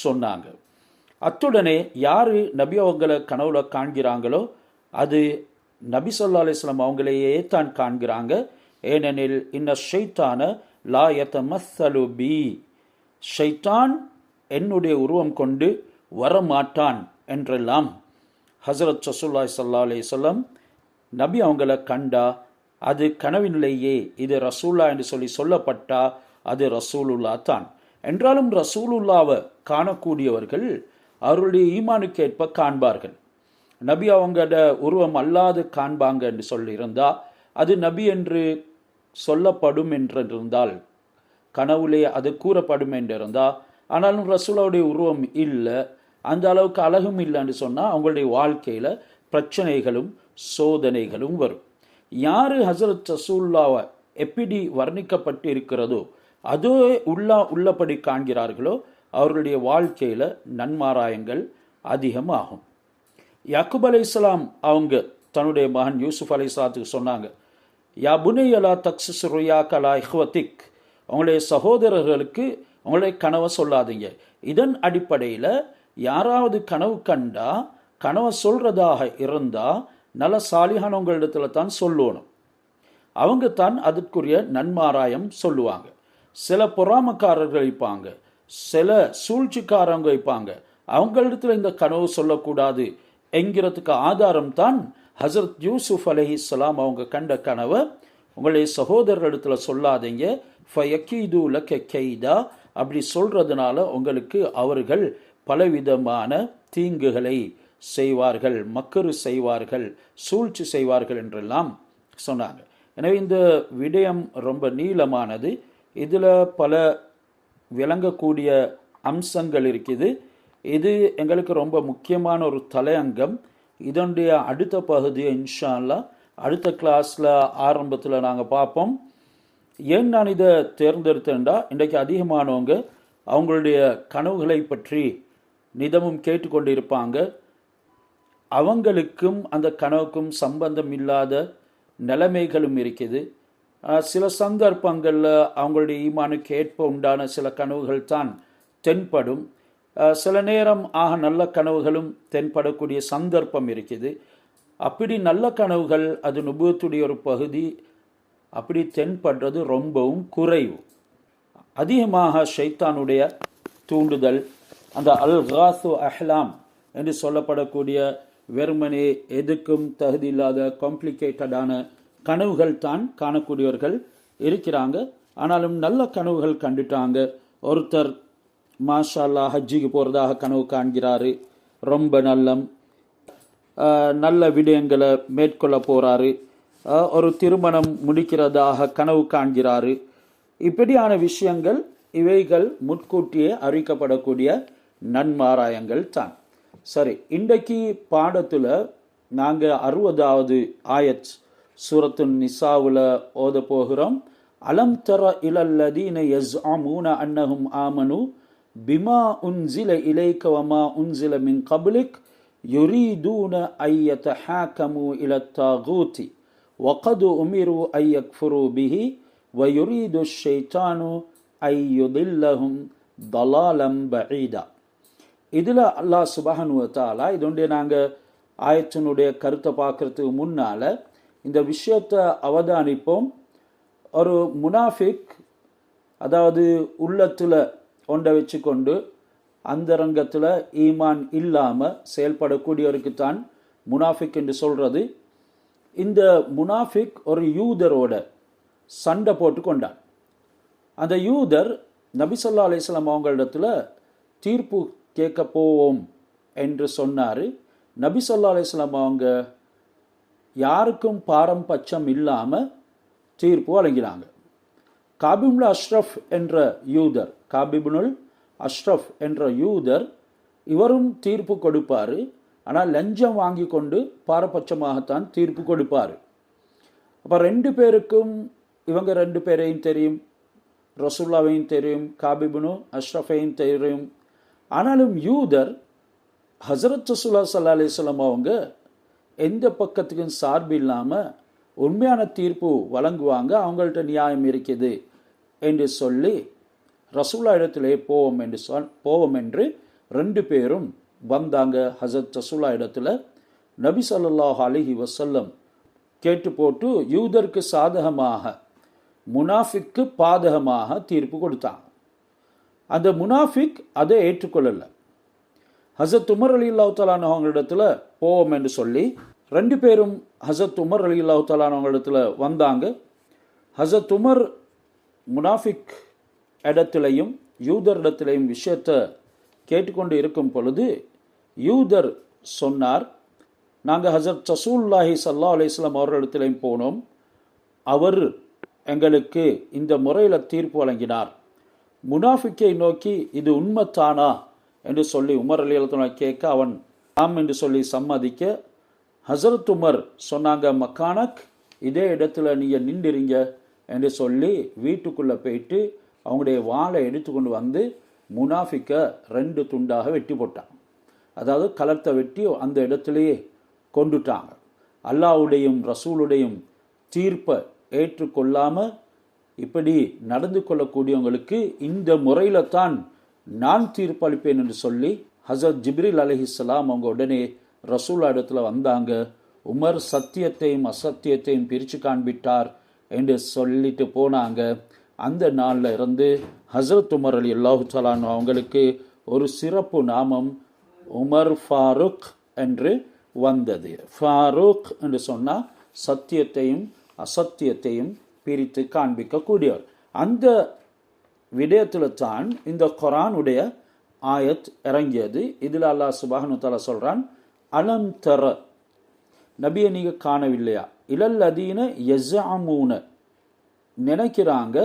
சொன்னாங்க. அத்துடனே யாரு நபி அவங்களை கனவுல காண்கிறாங்களோ அது நபி ஸல்லல்லாஹு அலைஹி வஸல்லம் அவங்களையே தான் காண்கிறாங்க. ஏனெனில் இன்ன ஷைத்தான லா யதமஸ்ஸலு பி, ஷைத்தான் என்னுடைய உருவம் கொண்டு வரமாட்டான் என்றெல்லாம் ஹஸரத் ரசூலுல்லாஹி ஸல்லல்லாஹு அலைஹி வஸல்லம் நபி அவங்கள கண்டா அது கனவினிலேயே இது ரசூல்லா என்று சொல்லப்பட்டா அது ரசூலுல்லா தான். என்றாலும் ரசூலுல்லாவை காணக்கூடியவர்கள் அவருடைய ஈமானுக்கு ஏற்ப காண்பார்கள். நபி அவங்களோட உருவம் அல்லாது காண்பாங்க என்று சொல்லியிருந்தா அது நபி என்று சொல்லப்படும் என்றிருந்தால், கனவுலே அது கூறப்படும் என்றிருந்தால், ஆனாலும் ரசூலுடைய உருவம் இல்லை, அந்த அளவுக்கு அழகும் இல்லைன்னு சொன்னால் அவங்களுடைய வாழ்க்கையில் பிரச்சனைகளும் சோதனைகளும் வரும். யார் ஹஸரத் ரசூலுல்லாவை எப்படி வர்ணிக்கப்பட்டு இருக்கிறதோ அதே உள்ளபடி காண்கிறார்களோ அவர்களுடைய வாழ்க்கையில் நன்மாராயங்கள் அதிகமாகும். யாக்கூப் அலைஹிஸ்ஸலாம் அவங்க தன்னுடைய மகன் யூசுப் அலைஹிஸ்ஸலாத்துக்கு சொன்னாங்க, யா புனையலா தக்ஸிஸ் ருயாக் அலா இஹ்வதிக், அவங்களுடைய சகோதரர்களுக்கு அவங்களுடைய கனவை சொல்லாதீங்க. இதன் அடிப்படையில் யாராவது கனவு கண்டா கனவை சொல்றதாக இருந்தா நல்ல சாலிகானவங்களிடத்துல தான் சொல்லணும். அவங்க தான் அதற்குரிய நன்மாராயம் சொல்லுவாங்க. சில பொறாமக்காரர்கள் வைப்பாங்க, சில சூழ்ச்சிக்காரங்க வைப்பாங்க, அவங்களிடத்துல இந்த கனவு சொல்லக்கூடாது என்கிறதுக்கு ஆதாரம் தான் ஹசரத் யூசுப் அலைஹிஸ்ஸலாம் அவங்க கண்ட கனவை உங்களுடைய சகோதரர்களிடத்துல சொல்லாதீங்க, ஃபயக்கீது லக கைதா, அப்படி சொல்றதுனால உங்களுக்கு அவர்கள் பலவிதமான தீங்குகளை செய்வார்கள், மக்கறு செய்வார்கள், சூழ்ச்சி செய்வார்கள் என்றெல்லாம் சொன்னாங்க. எனவே இந்த விடயம் ரொம்ப நீளமானது. இதில் பல விளங்கக்கூடிய அம்சங்கள் இருக்குது. இது எங்களுக்கு ரொம்ப முக்கியமான ஒரு தலையங்கம். இதனுடைய அடுத்த பகுதியை இன்ஷா அல்லாஹ் அடுத்த கிளாஸில் ஆரம்பத்தில் நாங்கள் பார்ப்போம். ஏன் நான் இதை தேர்ந்தெடுத்தேன்டா, இன்றைக்கு அதிகமானவங்க அவங்களுடைய கனவுகளை பற்றி நிதமும் கேட்டுக்கொண்டு இருப்பாங்க. அவங்களுக்கும் அந்த கனவுக்கும் சம்பந்தம் இல்லாத நிலைமைகளும் இருக்குது. சில சந்தர்ப்பங்களில் அவங்களுடைய ஈமானுக்கு ஏற்ப உண்டான சில கனவுகள் தான் தென்படும். சில நேரம் நல்ல கனவுகளும் தென்படக்கூடிய சந்தர்ப்பம் இருக்குது. அப்படி நல்ல கனவுகள் அது நுபுவத்துடைய ஒரு பகுதி, அப்படி தென்படுறது ரொம்பவும் குறைவு. அதிகமாக ஷைத்தானுடைய தூண்டுதல், அந்த அல்காசு அஹ்லாம் என்று சொல்லப்படக்கூடிய வெறுமனே எதுக்கும் தகுதி இல்லாத காம்ப்ளிகேட்டடான கனவுகள் தான் காணக்கூடியவர்கள் இருக்கிறாங்க. ஆனாலும் நல்ல கனவுகள் கண்டுட்டாங்க. ஒருத்தர் மாஷா அல்லாஹ் ஹஜ்ஜிக்கு போகிறதாக கனவு காண்கிறாரு, ரொம்ப நல்ல விடயங்களை மேற்கொள்ள போகிறாரு, ஒரு திருமணம் முடிக்கிறதாக கனவு காண்கிறாரு. இப்படியான விஷயங்கள், இவைகள் முன்கூட்டியே அறிவிக்கப்படக்கூடிய நன்மாராயங்கள் தான். சரி, இன்றைக்கு பாடத்தில் நாங்கள் 60வது ஆயத் சூரத்து நிசாவில் ஓத போகிறோம். அலம் தர இலல்லதீன யஸ்அமூன அன்னஹும் ஆமனு பிமா உன்சில இலைக்க வமா உன்சில மின் கப்லிக் யுரீதூன ஐயதஹாகமு இலத் தாகூதி வகது உமிரு ஐயக்ஃபுரு பிஹி வயுரீது ஷைத்தானு ஐயுதில்லஹும் தலாலம் பஈதா. இதில் அல்லாஹ் சுப்ஹானஹு வ தஆலா இதோடைய நாங்கள் ஆயத்தினுடைய கருத்தை பார்க்கறதுக்கு முன்னால் இந்த விஷயத்தை அவதானிப்போம். ஒரு முனாஃபிக், அதாவது உள்ளத்தில் ஒன்றை வச்சுக்கொண்டு அந்தரங்கத்தில் ஈமான் இல்லாமல் செயல்படக்கூடியவருக்கு தான் முனாஃபிக் என்று சொல்கிறது. இந்த முனாஃபிக் ஒரு யூதரோட சண்டை போட்டு கொண்டான். அந்த யூதர் நபி ஸல்லல்லாஹு அலைஹி வஸல்லம் அவங்களிடத்துல தீர்ப்பு கேட்க போவோம் என்று சொன்னார். நபி ஸல்லல்லாஹு அலைஹி வஸல்லம் அவங்க யாருக்கும் பாரம்பட்சம் இல்லாமல் தீர்ப்பு வழங்கினாங்க. காபிபுல் அஷ்ரஃப் என்ற யூதர், காபிபுல் அஷ்ரஃப் என்ற யூதர், இவரும் தீர்ப்பு கொடுப்பார். ஆனால் லஞ்சம் வாங்கி கொண்டு பாரபட்சமாகத்தான் தீர்ப்பு கொடுப்பார். அப்போ ரெண்டு பேருக்கும், இவங்க ரெண்டு பேரையும் தெரியும், ரசூலுல்லாவையும் தெரியும், காபிபுல் அஷ்ரஃபையும் தெரியும். ஆனாலும் யூதர் ஹஸரத் ரசூலுல்லாஹி ஸல்லல்லாஹு அலைஹி வஸல்லம் அவங்க எந்த பக்கத்துக்கும் சார்பு இல்லாமல் உண்மையான தீர்ப்பு வழங்குவாங்க, அவங்கள்ட்ட நியாயம் இருக்குது என்று சொல்லி ரசூலுல்லாஹ் இடத்திலே போவோம் என்று ரெண்டு பேரும் வந்தாங்க. ஹஸரத் ரசூலுல்லாஹ் இடத்துல நபி ஸல்லல்லாஹு அலைஹி வஸல்லம் கேட்டு போட்டு யூதருக்கு சாதகமாக முனாஃபிக்கு பாதகமாக தீர்ப்பு கொடுத்தாங்க. அந்த முனாஃபிக் அதை ஏற்றுக்கொள்ளலை. ஹஸரத் உமர் ரலியல்லாஹு தஆலா அவங்களிடத்துல போவோம் என்று சொல்லி ரெண்டு பேரும் ஹஸரத் உமர் ரலியல்லாஹு தஆலா அவங்களிடத்துல வந்தாங்க. ஹஸரத் உமர் முனாஃபிக் இடத்திலையும் யூதர் இடத்திலையும் விஷயத்தை கேட்டுக்கொண்டு இருக்கும் பொழுது யூதர் சொன்னார், நாங்கள் ஹஸரத் ரசூலுல்லாஹி ஸல்லல்லாஹு அலைஹி வஸல்லம் அவர்களிடத்திலையும் போனோம், அவர் எங்களுக்கு இந்த முறையில் தீர்ப்பு வழங்கினார். முனாஃபிக்கை நோக்கி இது உண்மைத்தானா என்று சொல்லி உமர் ரலியல்லாஹு தஆலா கேட்க, அவன் ஆம் என்று சொல்லி சம்மதிக்க, ஹஸரத் உமர் சொன்னாங்க, மக்கானக், இதே இடத்துல நீங்கள் நின்றுறீங்க என்று சொல்லி வீட்டுக்குள்ளே போயிட்டு அவங்களுடைய வாளை எடுத்துக்கொண்டு வந்து முனாஃபிக்கை ரெண்டு துண்டாக வெட்டி போட்டான். அதாவது களத்தை வெட்டி அந்த இடத்திலேயே கொண்டுட்டாங்க. அல்லாஹ்வுடையும் ரசூலுடையும் தீர்ப்பை ஏற்றுக்கொள்ளாம இப்படி நடந்து கொள்ளக்கூடியவங்களுக்கு இந்த முறையில தான் நான் தீர்ப்பளிப்பேன் என்று சொல்லி ஹஸரத் ஜிப்ரீல் அலைஹிஸ்ஸலாம் அவங்க உடனே ரசூலா இடத்துல வந்தாங்க. உமர் சத்தியத்தையும் அசத்தியத்தையும் பிரித்து காண்பிட்டார் என்று சொல்லிட்டு போனாங்க. அந்த நாளில் இருந்து ஹஸரத் உமர் ரலியல்லாஹு தஆலா அன்ஹு அவங்களுக்கு ஒரு சிறப்பு நாமம் உமர் ஃபாரூக் என்று வந்தது. ஃபாரூக் என்று சொன்னால் சத்தியத்தையும் அசத்தியத்தையும் பிரித்து காண்பிக்கக்கூடியவர். அந்த விடயத்தில் தான் இந்த குர்ஆனுடைய ஆயத் இறங்கியது. இதில் அல்லாஹ் சுப்ஹானஹு வ தஆலா சொல்றான், அலம் தர, நபியை நீங்க காணவில்லையா, இலல்லதீன யஸஅமூன, நினைக்கிறாங்க,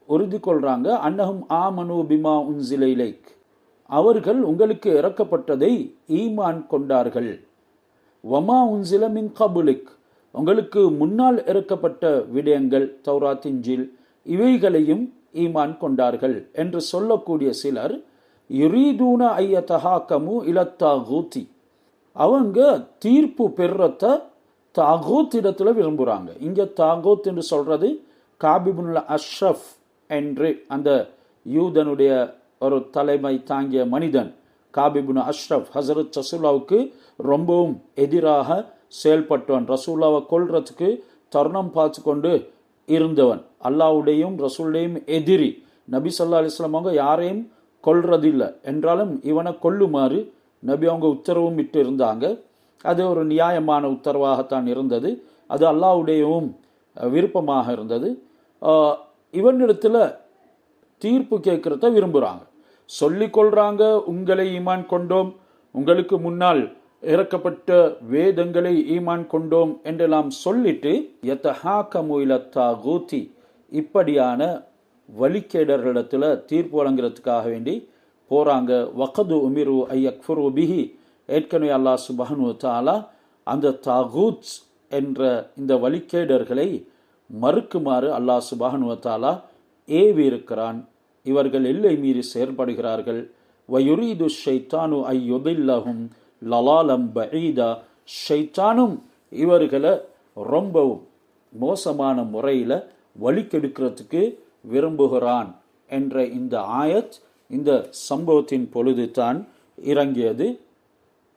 உறுதி கொள்றாங்க, அன்னஹும் ஆமனு பிமா உன்ஸில இலைக், அவர்கள் உங்களுக்கு இறக்கப்பட்டதை ஈமான் கொண்டார்கள், வமா உன்ஸில மின் கபுலிக், உங்களுக்கு முன்னால் இறக்கப்பட்ட விடயங்கள் தௌராத் இன்ஜீல் இவைகளையும் ஈமான் கொண்டார்கள் என்று சொல்லக்கூடிய சிலர் யுரீதூன ஐயதஹாகமு இலத்தாகூத்தி, அவங்க தீர்ப்பு பெறத்த தாகூத் இடத்துல விரும்புகிறாங்க. இங்கே தாகூத் என்று சொல்றது காபிபுல் அஷ்ரஃப் என்று அந்த யூதனுடைய ஒரு தலைமை தாங்கிய மனிதன் காபிபுன் அஷ்ரஃப் ஹஸரத் ரசூலுல்லாவுக்கு ரொம்பவும் எதிராக செயல்பட்டவன், ரசூலுல்லாவை கொல்றதுக்கு தருணம் பார்த்து கொண்டு இருந்தவன், அல்லாஹ்வுடையும் ரசூலுடையும் எதிரி. நபி ஸல்லல்லாஹு அலைஹி வஸல்லம் அவங்க யாரையும் கொல்றதில்லை என்றாலும் இவனை கொல்லுமாறு நபி அவங்க உத்தரவும் விட்டு இருந்தாங்க. அது ஒரு நியாயமான உத்தரவாகத்தான் இருந்தது. அது அல்லாஹ்வுடையவும் விருப்பமாக இருந்தது. இவனிடத்தில் தீர்ப்பு கேட்கறத விரும்புகிறாங்க, சொல்லிக் கொள்றாங்க, உங்களை ஈமான் கொண்டோம், உங்களுக்கு முன்னால் இறக்கப்பட்ட வேதங்களை ஈமான் கொண்டோம் என்றெல்லாம் சொல்லிட்டு யதஹாகமு இலத்தாகூத்தி, இப்படியான வழிகேடர்களிடத்தில் தீர்ப்பு வழங்குறதுக்காக வேண்டி போறாங்க. வகது உமிரு ஐயக்ஃபுரு பிஹி, ஏற்கனவே அல்லாஹ் சுப்ஹானஹு வ தஆலா அந்த தாகூத் என்ற இந்த வழிகேடர்களை மறுக்குமாறு அல்லாஹ் சுப்ஹானஹு வ தஆலா ஏவி இருக்கிறான். இவர்கள் எல்லை மீறி செயல்படுகிறார்கள். வயுரீது ஷைத்தானு ஐயுதில்லஹும் லலாலம் பஈதா, ஷைத்தானும் இவர்களை ரொம்பவும் மோசமான முறையில் வழிகெடுக்கிறதுக்கு விரும்புகிறான் என்ற இந்த ஆயத் இந்த சம்பவத்தின் பொழுது தான் இறங்கியது.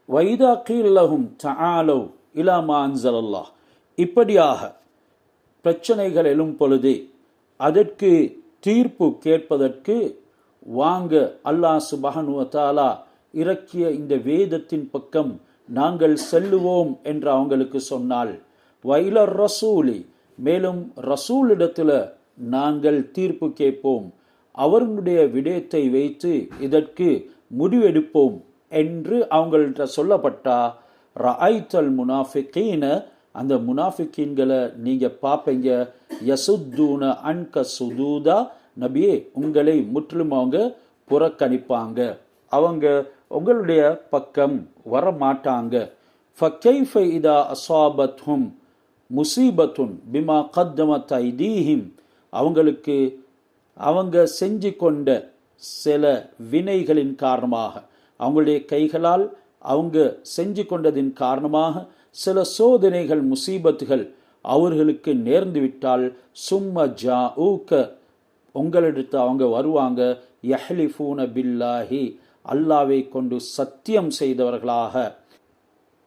வைதா கீல்லஹும் தஆலவ் இலா மா அன்ஸலல்லாஹ், இப்படியாக பிரச்சனைகள் எழும் பொழுது அதற்கு தீர்ப்பு கேட்பதற்கு வாங்க, அல்லாஹ் சுப்ஹானஹு வ தஆலா இறக்கிய இந்த வேதத்தின் பக்கம் நாங்கள் செல்லுவோம் என்று அவங்களுக்கு சொன்னால், வைலர் ரசூலி, மேலும் ரசூலிடத்தில் நாங்கள் தீர்ப்பு கேட்போம், அவர்களுடைய விடயத்தை வைத்து இதற்கு முடிவெடுப்போம் என்று அவங்கள்ட்ட சொல்லப்பட்டா, ரஐத்தல் முனாஃபிகீன, அந்த முனாஃபிகீன்களை நீங்க பார்ப்பீங்க, யசுத்தூன அன்க சுதூதா, நபியே உங்களை முற்றிலும் அவங்க புறக்கணிப்பாங்க, அவங்க உங்களுடைய பக்கம் வரமாட்டாங்க. ஃபகைஃப இதா அஸாபத்ஹும் முசீபத்துன் பிமா கத்தமத் ஐதீஹிம், அவங்களுக்கு அவங்க செஞ்சு கொண்ட சில வினைகளின் காரணமாக, அவங்களுடைய கைகளால் அவங்க செஞ்சு கொண்டதின் காரணமாக சில சோதனைகள் முசீபத்துகள் அவர்களுக்கு நேர்ந்து விட்டால், சும்ம ஜாஊக, உங்களிடத்து அவங்க வருவாங்க, யஹ்லிஃபூன பில்லாஹி, அல்லாவை கொண்டு சத்தியம் செய்தவர்களாக.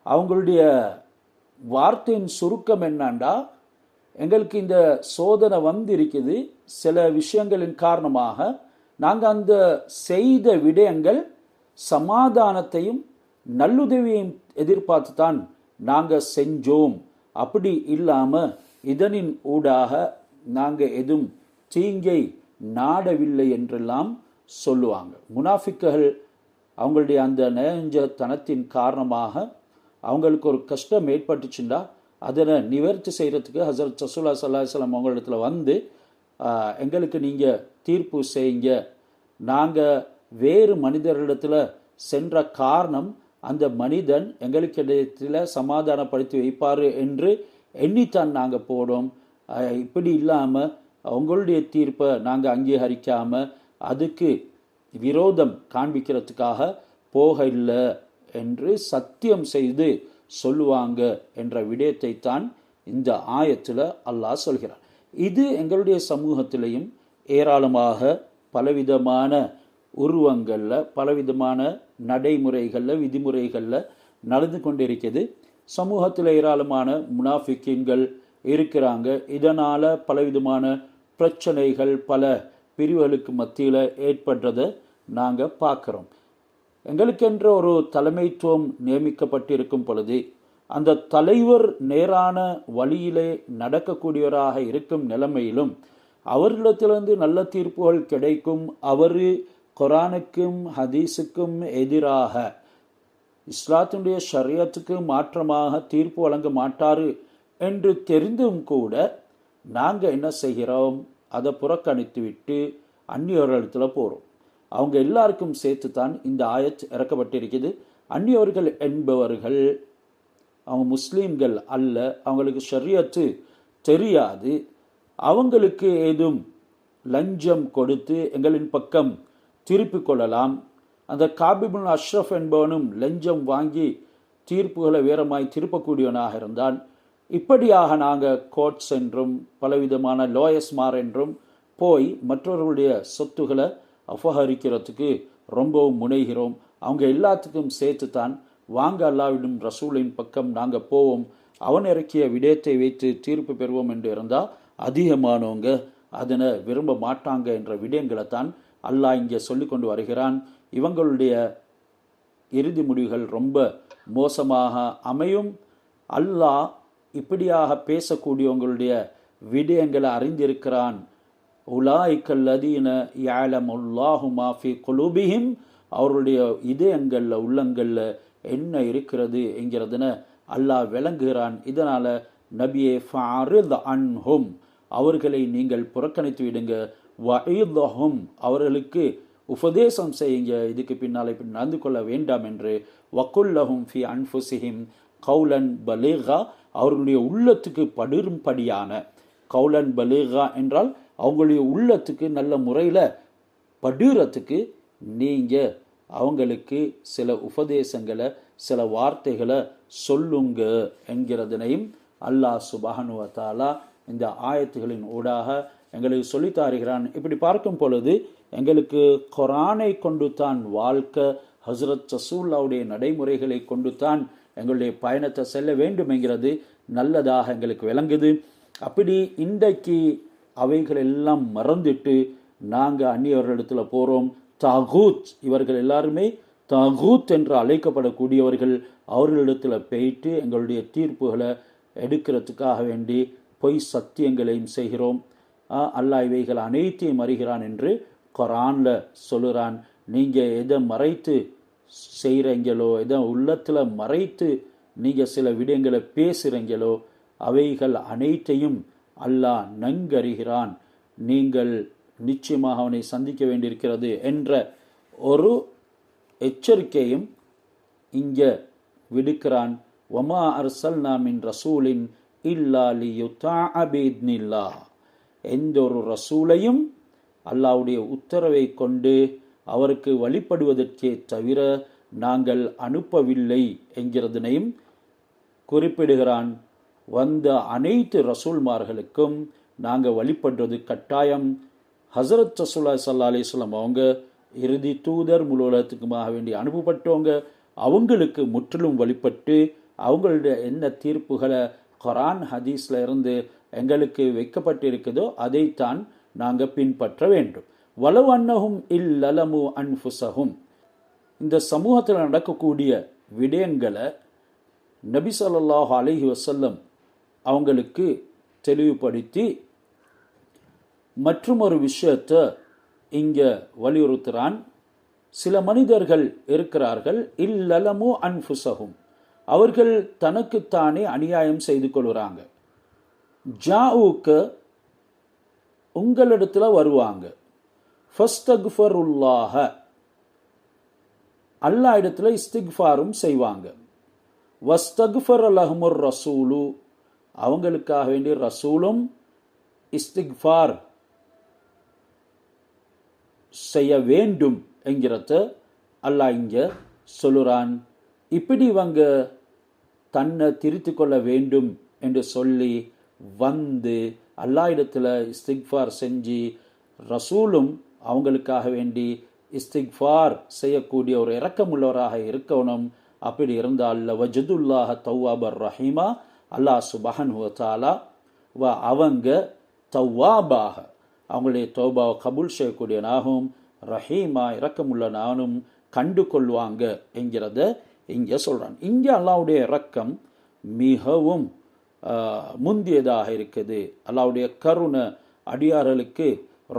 அவங்களுடைய வார்த்தையின் சுருக்கம் என்னண்டா, எங்களுக்கு இந்த சோதனை வந்திருக்குது, சில விஷயங்களின் காரணமாக நாங்கள் அந்த செய்த விடயங்கள் சமாதானத்தையும் நல்லுதவியையும் எதிர்பார்த்து தான் நாங்கள் செஞ்சோம், அப்படி இல்லாமல் இதனின் ஊடாக நாங்கள் எதுவும் தீங்கை நாடவில்லை என்றெல்லாம் சொல்லுவாங்க. முனாஃபிக்குகள் அவங்களுடைய அந்த நயஞ்சத்தனத்தின் காரணமாக அவங்களுக்கு ஒரு கஷ்டம் ஏற்பட்டுச்சுண்டா அதனை நிவர்த்தி செய்கிறதுக்கு ஹஸரத் ரசூலுல்லாஹி ஸல்லல்லாஹு அலைஹி வஸல்லம் அவங்களிடத்துல வந்து, எங்களுக்கு நீங்கள் தீர்ப்பு செய்யுங்க, நாங்கள் வேறு மனிதர்களிடத்தில் சென்ற காரணம் அந்த மனிதன் எங்களுக்கு இடத்துல சமாதானப்படுத்தி வைப்பார் என்று எண்ணித்தான் நாங்கள் போனோம், இப்படி இல்லாமல் உங்களுடைய தீர்ப்பை நாங்கள் அங்கீகரிக்காமல் அதுக்கு விரோதம் காண்பிக்கிறதுக்காக போக இல்லை என்று சத்தியம் செய்து சொல்லுவாங்க என்ற விடயத்தை தான் இந்த ஆயத்தில் அல்லாஹ் சொல்கிறார். இது எங்களுடைய சமூகத்திலையும் ஏராளமாக பலவிதமான உருவங்களில், பலவிதமான நடைமுறைகளில், விதிமுறைகளில் நடந்து கொண்டிருக்கிறது. சமூகத்தில் ஏராளமான முனாஃபிக்கீன்கள் இருக்கிறாங்க. இதனால் பலவிதமான பிரச்சனைகள் பல பிரிவுகளுக்கு மத்தியில் ஏற்படுறதை நாங்கள் பார்க்குறோம். எங்களுக்கென்ற ஒரு தலைமைத்துவம் நியமிக்கப்பட்டிருக்கும் பொழுது அந்த தலைவர் நேரான வழியிலே நடக்கக்கூடியவராக இருக்கும் நிலைமையிலும் அவர்களிடத்திலிருந்து நல்ல தீர்ப்புகள் கிடைக்கும். அவர் குர்ஆனுக்கும் ஹதீஸுக்கும் எதிராக, இஸ்லாத்தினுடைய ஷரியத்துக்கு மாற்றமாக தீர்ப்பு வழங்க மாட்டார் என்று தெரிந்தும் கூட நாங்கள் என்ன செய்கிறோம், அதை புறக்கணித்து விட்டு அந்நியவர்களிடத்தில் போகிறோம். அவங்க எல்லாருக்கும் சேர்த்து தான் இந்த ஆயத் இறக்கப்பட்டிருக்குது. அந்நியவர்கள் என்பவர்கள் அவங்க முஸ்லீம்கள் அல்ல, அவங்களுக்கு ஷரியத்து தெரியாது. அவங்களுக்கு ஏதும் லஞ்சம் கொடுத்து எங்களின் பக்கம் திருப்பி கொள்ளலாம். அந்த காபிபுல் அஷ்ரஃப் என்பவனும் லஞ்சம் வாங்கி தீர்ப்புகளை வேறமாய் திருப்பக்கூடியவனாக இருந்தான். இப்படியாக நாங்கள் கோர்ட்ஸ் என்றும் பலவிதமான லாயர்ஸ்மார் என்றும் போய் மற்றவர்களுடைய சொத்துக்களை அபகரிக்கிறதுக்கு ரொம்பவும் முனைகிறோம். அவங்க எல்லாத்துக்கும் சேர்த்து தான் வாங்க அல்லாஹ்வின் ரசூலின் பக்கம் நாங்கள் போவோம், அவன் இறக்கிய விடயத்தை வைத்து தீர்ப்பு பெறுவோம் என்று இருந்தால் அதிகமானவங்க அதனை விரும்ப மாட்டாங்க என்ற விடயங்களை தான் அல்லாஹ் இங்கே சொல்லி கொண்டு வருகிறான். இவங்களுடைய இறுதி முடிவுகள் ரொம்ப மோசமாக அமையும். அல்லாஹ் இப்படியாக பேசக்கூடியவங்களுடைய விடயங்களை அறிந்திருக்கிறான். உலாய்கல்லதீன யஅலமுல்லாஹு மா ஃபீ குலூபிஹிம், அவருடைய இதயங்களில் உள்ளங்களில் என்ன இருக்கிறது என்கிறதுன அல்லாஹ் விளங்குகிறான். இதனால் நபியே ஃபஅரித் அன்ஹும், அவர்களை நீங்கள் புறக்கணித்து விடுங்க. வஇதஹும், அவர்களுக்கு உபதேசம் செய்யுங்க, இதுக்கு பின்னால் இப்படி நடந்து கொள்ள வேண்டாம் என்று. வகுல்லஹும் ஃபி அன்ஃபுஸிஹிம் கௌலன் பலீகா, அவர்களுடைய உள்ளத்துக்கு படும்படியான, கௌலன் பலீகா என்றால் அவங்களுடைய உள்ளத்துக்கு நல்ல முறையில் படுறதுக்கு நீங்கள் அவங்களுக்கு சில உபதேசங்களை, சில வார்த்தைகளை சொல்லுங்க என்கிறதனையும் அல்லாஹ் சுப்ஹானஹு வ தஆலா இந்த ஆயத்துகளின் ஊடாக எங்களுக்கு சொல்லித்தாருகிறான். இப்படி பார்க்கும் பொழுது எங்களுக்கு குர்ஆனை கொண்டு தான் வாழ்க்கை, ஹஸ்ரத் ரசூலுல்லாஹ்வுடைய நடைமுறைகளை கொண்டு தான் எங்களுடைய பயணத்தை செல்ல வேண்டும் என்கிறது நல்லதாக எங்களுக்கு விளங்குது. அப்படி இன்றைக்கு அவைகள் எல்லாம் மறந்துட்டு நாங்கள் அந்நியவர்களிடத்தில் போகிறோம். தாகூத், இவர்கள் எல்லாருமே தாகூத் என்று அழைக்கப்படக்கூடியவர்கள். அவர்களிடத்தில் போயிட்டு எங்களுடைய தீர்ப்புகளை எடுக்கிறதுக்காக வேண்டி பொய் சத்தியங்களையும் செய்கிறோம். அல்லாஹ் இவைகள் அனைத்தையும் அறிகிறான் என்று குர்ஆனில் சொல்லுறான். நீங்கள் எதை மறைத்து செய்கிறீங்களோ, எதை உள்ளத்தில் மறைத்து நீங்கள் சில விடயங்களை பேசுகிறீங்களோ, அவைகள் அனைத்தையும் அல்லாஹ் நன்கறிகிறான். நீங்கள் நிச்சயமாக அவனை சந்திக்க வேண்டியிருக்கிறது என்ற ஒரு எச்சரிக்கையும் இங்கே விடுக்கிறான். வமா அர்சல்னா மின் ரசூலின் இல்லா லியுத்தாஅ பிஇத்னில்லாஹ், எந்த ஒரு ரசூலையும் அல்லாஹ்வுடைய உத்தரவை கொண்டு அவருக்கு வழிபடுவதற்கே தவிர நாங்கள் அனுப்பவில்லை என்கிறதனையும் குறிப்பிடுகிறான். வந்த அனைத்து ரசூல்மார்களுக்கும் நாங்கள் வழிபடுறது கட்டாயம். ஹஸரத் ரசூலுல்லாஹி ஸல்லல்லாஹு அலைஹி வஸல்லம் அவங்க இறுதி தூதர், முழு உலகத்துக்குமாக வேண்டி அனுப்பப்பட்டவங்க. அவங்களுக்கு முற்றிலும் வழிபட்டு அவங்களுடைய என்ன தீர்ப்புகளை குர்ஆன் ஹதீஸில் இருந்து எங்களுக்கு வைக்கப்பட்டிருக்குதோ அதைத்தான் நாங்கள் பின்பற்ற வேண்டும். வலவ் அன்னஹும் இல்லலமு அன்ஃபுஸஹும், இந்த சமூகத்தில் நடக்கக்கூடிய விடயங்களை நபி ஸல்லல்லாஹு அலைஹி வஸல்லம் அவங்களுக்கு தெளிவுபடுத்தி மற்றும் ஒரு விஷயத்தை இங்கே வலியுறுத்துகிறான். சில மனிதர்கள் இருக்கிறார்கள், இல்லலமு அன்ஃபுஸஹும், அவர்கள் தனக்குத்தானே அநியாயம் செய்து கொள்கிறாங்க. ஜாவுக்கு, உங்களிடத்தில் வருவாங்க. ஃபஸ்தக்ஃபருல்லாஹ, அல்லாஹ் இடத்துல இஸ்திக்ஃபாரும் செய்வாங்க. வஸ்தக்ஃபர் லஹுமுர் ரசூலு, அவங்களுக்காக வேண்டிய ரசூலும் இஸ்திக்ஃபார் செய்ய வேண்டும் என்கிறத அல்லாஹ் இங்கே சொல்லுறான். இப்படி இவங்க தன்னை திருத்தி கொள்ள வேண்டும் என்று சொல்லி வந்து அல்லாஹ் இடத்துல இஸ்திக்ஃபார் செஞ்சு ரசூலும் அவங்களுக்காக வேண்டி இஸ்திக்ஃபார் செய்யக்கூடிய ஒரு இரக்கமுள்ளவராக இருக்கணும். அப்படி இருந்தால் வஜதுல்லாஹ தவ்வாபர் ரஹீமா, அல்லாஹ் சுப்ஹானஹு வ தஆலா அவங்க தவ்வாபாக அவங்களுடைய தௌபாவை கபூல் செய்யக்கூடியனாகவும் ரஹீமா இரக்கமுள்ள நானும் கண்டு கொள்வாங்க என்கிறத இங்கே சொல்கிறான். இங்கே அல்லாஹ்வுடைய இரக்கம் மிகவும் முந்தியதாக இருக்குது. அல்லாஹ்வுடைய கருணை அடியார்களுக்கு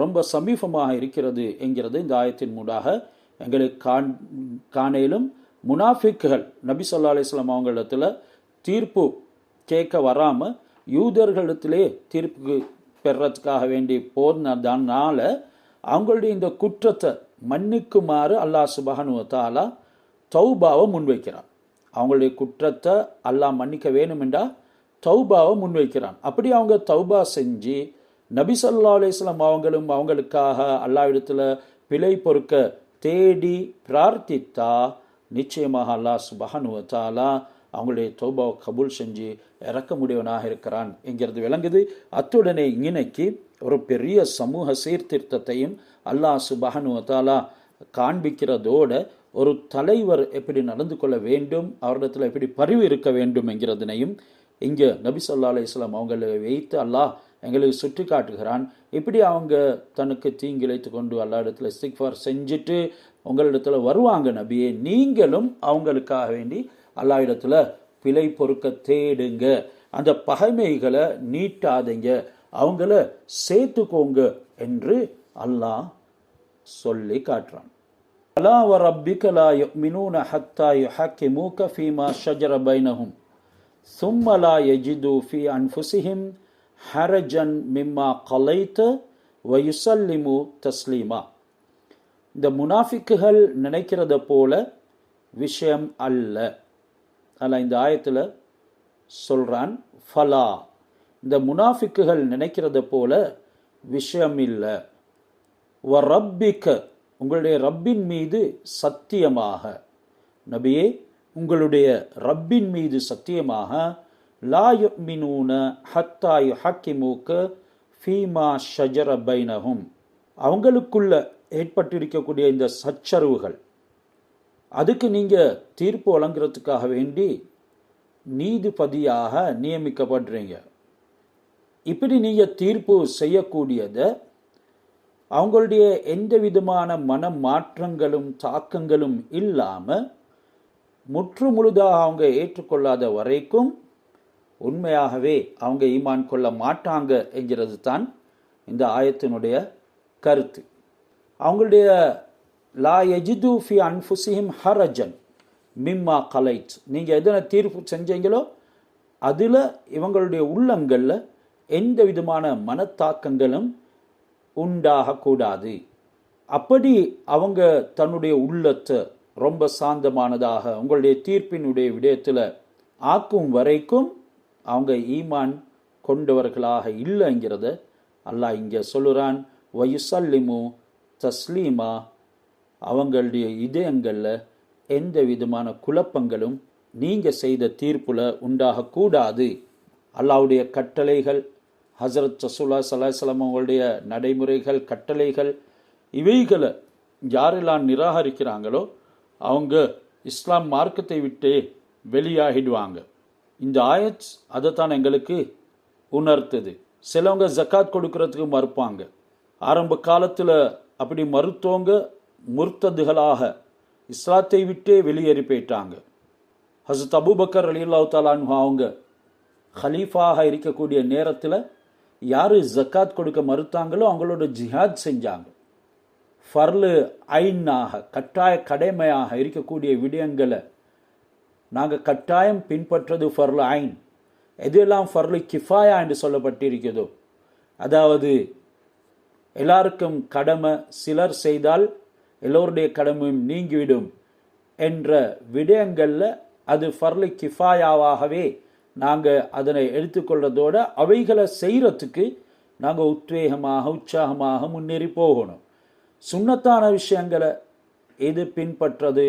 ரொம்ப சமீபமாக இருக்கிறது என்கிறது இந்த ஆயத்தின் மூடாக எங்களுக்கு காணேலும். முனாஃபிக்குகள் நபி ஸல்லல்லாஹு அலைஹி வஸல்லம் அவங்களிடத்தில் தீர்ப்பு கேட்க வராமல் யூதர்களிடத்திலே தீர்ப்பு பெறத்துக்காக வேண்டி போனதுனால அவங்களுடைய இந்த குற்றத்தை மன்னிக்குமாறு அல்லாஹ் சுப்ஹானஹு வ தஆலா தௌபாவை முன்வைக்கிறான். அவங்களுடைய குற்றத்தை அல்லாஹ் மன்னிக்க வேணுமென்றா தௌபாவை முன்வைக்கிறான். அப்படி அவங்க தௌபா செஞ்சு நபி ஸல்லல்லாஹு அலைஹி வஸல்லம் அவங்களும் அவங்களுக்காக அல்லாஹ்விடத்தில் பிழை பொறுக்க தேடி பிரார்த்தித்தா நிச்சயமாக அல்லாஹ் சுப்ஹானஹு வ தஆலா அவங்களுடைய தௌபாவை கபூல் செஞ்சு இறக்கமுடையவனாக இருக்கிறான் என்கிறது விளங்குது. அத்துடனே இன்னைக்கு ஒரு பெரிய சமூக சீர்திருத்தத்தையும் அல்லாஹ் சுப்ஹானஹு வ தஆலா காண்பிக்கிறதோட ஒரு தலைவர் எப்படி நடந்து கொள்ள வேண்டும், அவரிடத்தில் எப்படி பரிவு இருக்க வேண்டும் என்கிறதனையும் இங்கே நபி ஸல்லல்லாஹு அலைஹி வஸல்லம் அவங்களை வைத்து அல்லாஹ் எங்களுக்கு சுட்டி காட்டுகிறான். இப்படி அவங்க தனக்கு தீங்கிழைத்து கொண்டு அல்லா இடத்துல இஸ்திக்ஃபார் செஞ்சுட்டு உங்களிடத்துல வருவாங்க நபியே, நீங்களும் அவங்களுக்காக வேண்டி அல்லா இடத்துல பிழை பொறுக்க தேடுங்க, அந்த பகைமைகளை நீட்டாதீங்க, அவங்கள சேர்த்துக்கோங்க என்று அல்லாஹ் சொல்லி காட்டுறான். அலா வ ரப்பிக லா யுமினூன ஹத்தா யுஹக்கிமூக ஃபீமா ஷஜர பைனஹும் ثم لا يجدوا في أنفسهم حرجا مما قضيت ويسلموا تسليما. இந்த முனாஃபிக்குகள் நினைக்கிறத போல விஷயம் அல்ல. அல்ல இந்த ஆயத்தில் சொல்றான் ஃபலா, இந்த முனாஃபிக்குகள் நினைக்கிறத போல விஷயம் இல்லை. வ ரப்பிக்க, உங்களுடைய ரப்பின் மீது சத்தியமாக நபியே, உங்களுடைய ரப்பின் மீது சத்தியமாக லா யுமினூன ஹத்தா யுஹக்கிமூக ஃபீமா ஷஜர பைனஹும், அவங்களுக்குள்ள ஏற்பட்டிருக்கக்கூடிய இந்த சச்சரவுகள் அதுக்கு நீங்கள் தீர்ப்பு வழங்குறதுக்காக வேண்டி நீதிபதியாக நியமிக்கப்படுறீங்க. இப்படி நீங்கள் தீர்ப்பு செய்யக்கூடியதை அவங்களுடைய எந்த விதமான மன மாற்றங்களும் தாக்கங்களும் இல்லாமல் முற்று முழுதாக அவங்க ஏற்றுக்கொள்ளாத வரைக்கும் உண்மையாகவே அவங்க ஈமான் கொள்ள மாட்டாங்க என்கிறது தான் இந்த ஆயத்தினுடைய கருத்து. அவங்களுடைய லா யஜிது ஃபி அன்ஃபுஸிஹிம் ஹரஜன் மிம்மா கலைட், நீங்கள் எதனை தீர்ப்பு செஞ்சீங்களோ அதில் இவங்களுடைய உள்ளங்களில் எந்த விதமான மனத்தாக்கங்களும் உண்டாகக்கூடாது. அப்படி அவங்க தன்னுடைய உள்ளத்தை ரொம்ப சாந்தமானதாக உங்களுடைய தீர்ப்பினுடைய விடயத்தில் ஆக்கும் வரைக்கும் அவங்க ஈமான் கொண்டவர்களாக இல்லைங்கிறத அல்லாஹ் இங்கே சொல்லுறான். வயுசல்லிமு தஸ்லீமா, அவங்களுடைய இதயங்களில் எந்த விதமான குழப்பங்களும் நீங்கள் செய்த தீர்ப்பில் உண்டாகக்கூடாது. அல்லாஹ்வுடைய கட்டளைகள், ஹஸரத் ரசூலுல்லாஹி ஸல்லல்லாஹு அலைஹி வஸல்லம் அவங்களுடைய நடைமுறைகள், கட்டளைகள், இவைகளை யாரெல்லாம் நிராகரிக்கிறாங்களோ அவங்க இஸ்லாம் மார்க்கத்தை விட்டு வெளியாகிடுவாங்க. இந்த ஆயத் அதைத்தான் எங்களுக்கு உணர்த்துது. சிலவங்க ஜக்காத் கொடுக்கறதுக்கு மறுப்பாங்க. ஆரம்ப காலத்தில் அப்படி மறுத்தவங்க முர்த்ததுகளாக இஸ்லாத்தை விட்டே வெளியேறி போயிட்டாங்க. ஹஸரத் அபூபக்கர் ரலியல்லாஹு தஆலா அன்ஹு அவங்க ஹலீஃபாக இருக்கக்கூடிய நேரத்தில் யார் ஜக்காத் கொடுக்க மறுத்தாங்களோ அவங்களோட ஜிஹாத் செஞ்சாங்க. ஃபர்லு ஐனாக கட்டாய கடமையாக இருக்கக்கூடிய விடயங்களை நாங்கள் கட்டாயம் பின்பற்றது ஃபர்லு ஐன். எதெல்லாம் ஃபர்லு கிஃபாயா என்று சொல்லப்பட்டிருக்கிறதோ, அதாவது எல்லாருக்கும் கடமை, சிலர் செய்தால் எல்லோருடைய கடமையும் நீங்கிவிடும் என்ற விடயங்களில் அது ஃபர்லு கிஃபாயாவாகவே நாங்கள் அதனை எடுத்துக்கொள்றதோடு அவைகளை செய்கிறதுக்கு நாங்கள் உத்வேகமாக உற்சாகமாக முன்னேறி போகணும். சுன்னத்தான விஷயங்களை எது பின்பற்றது,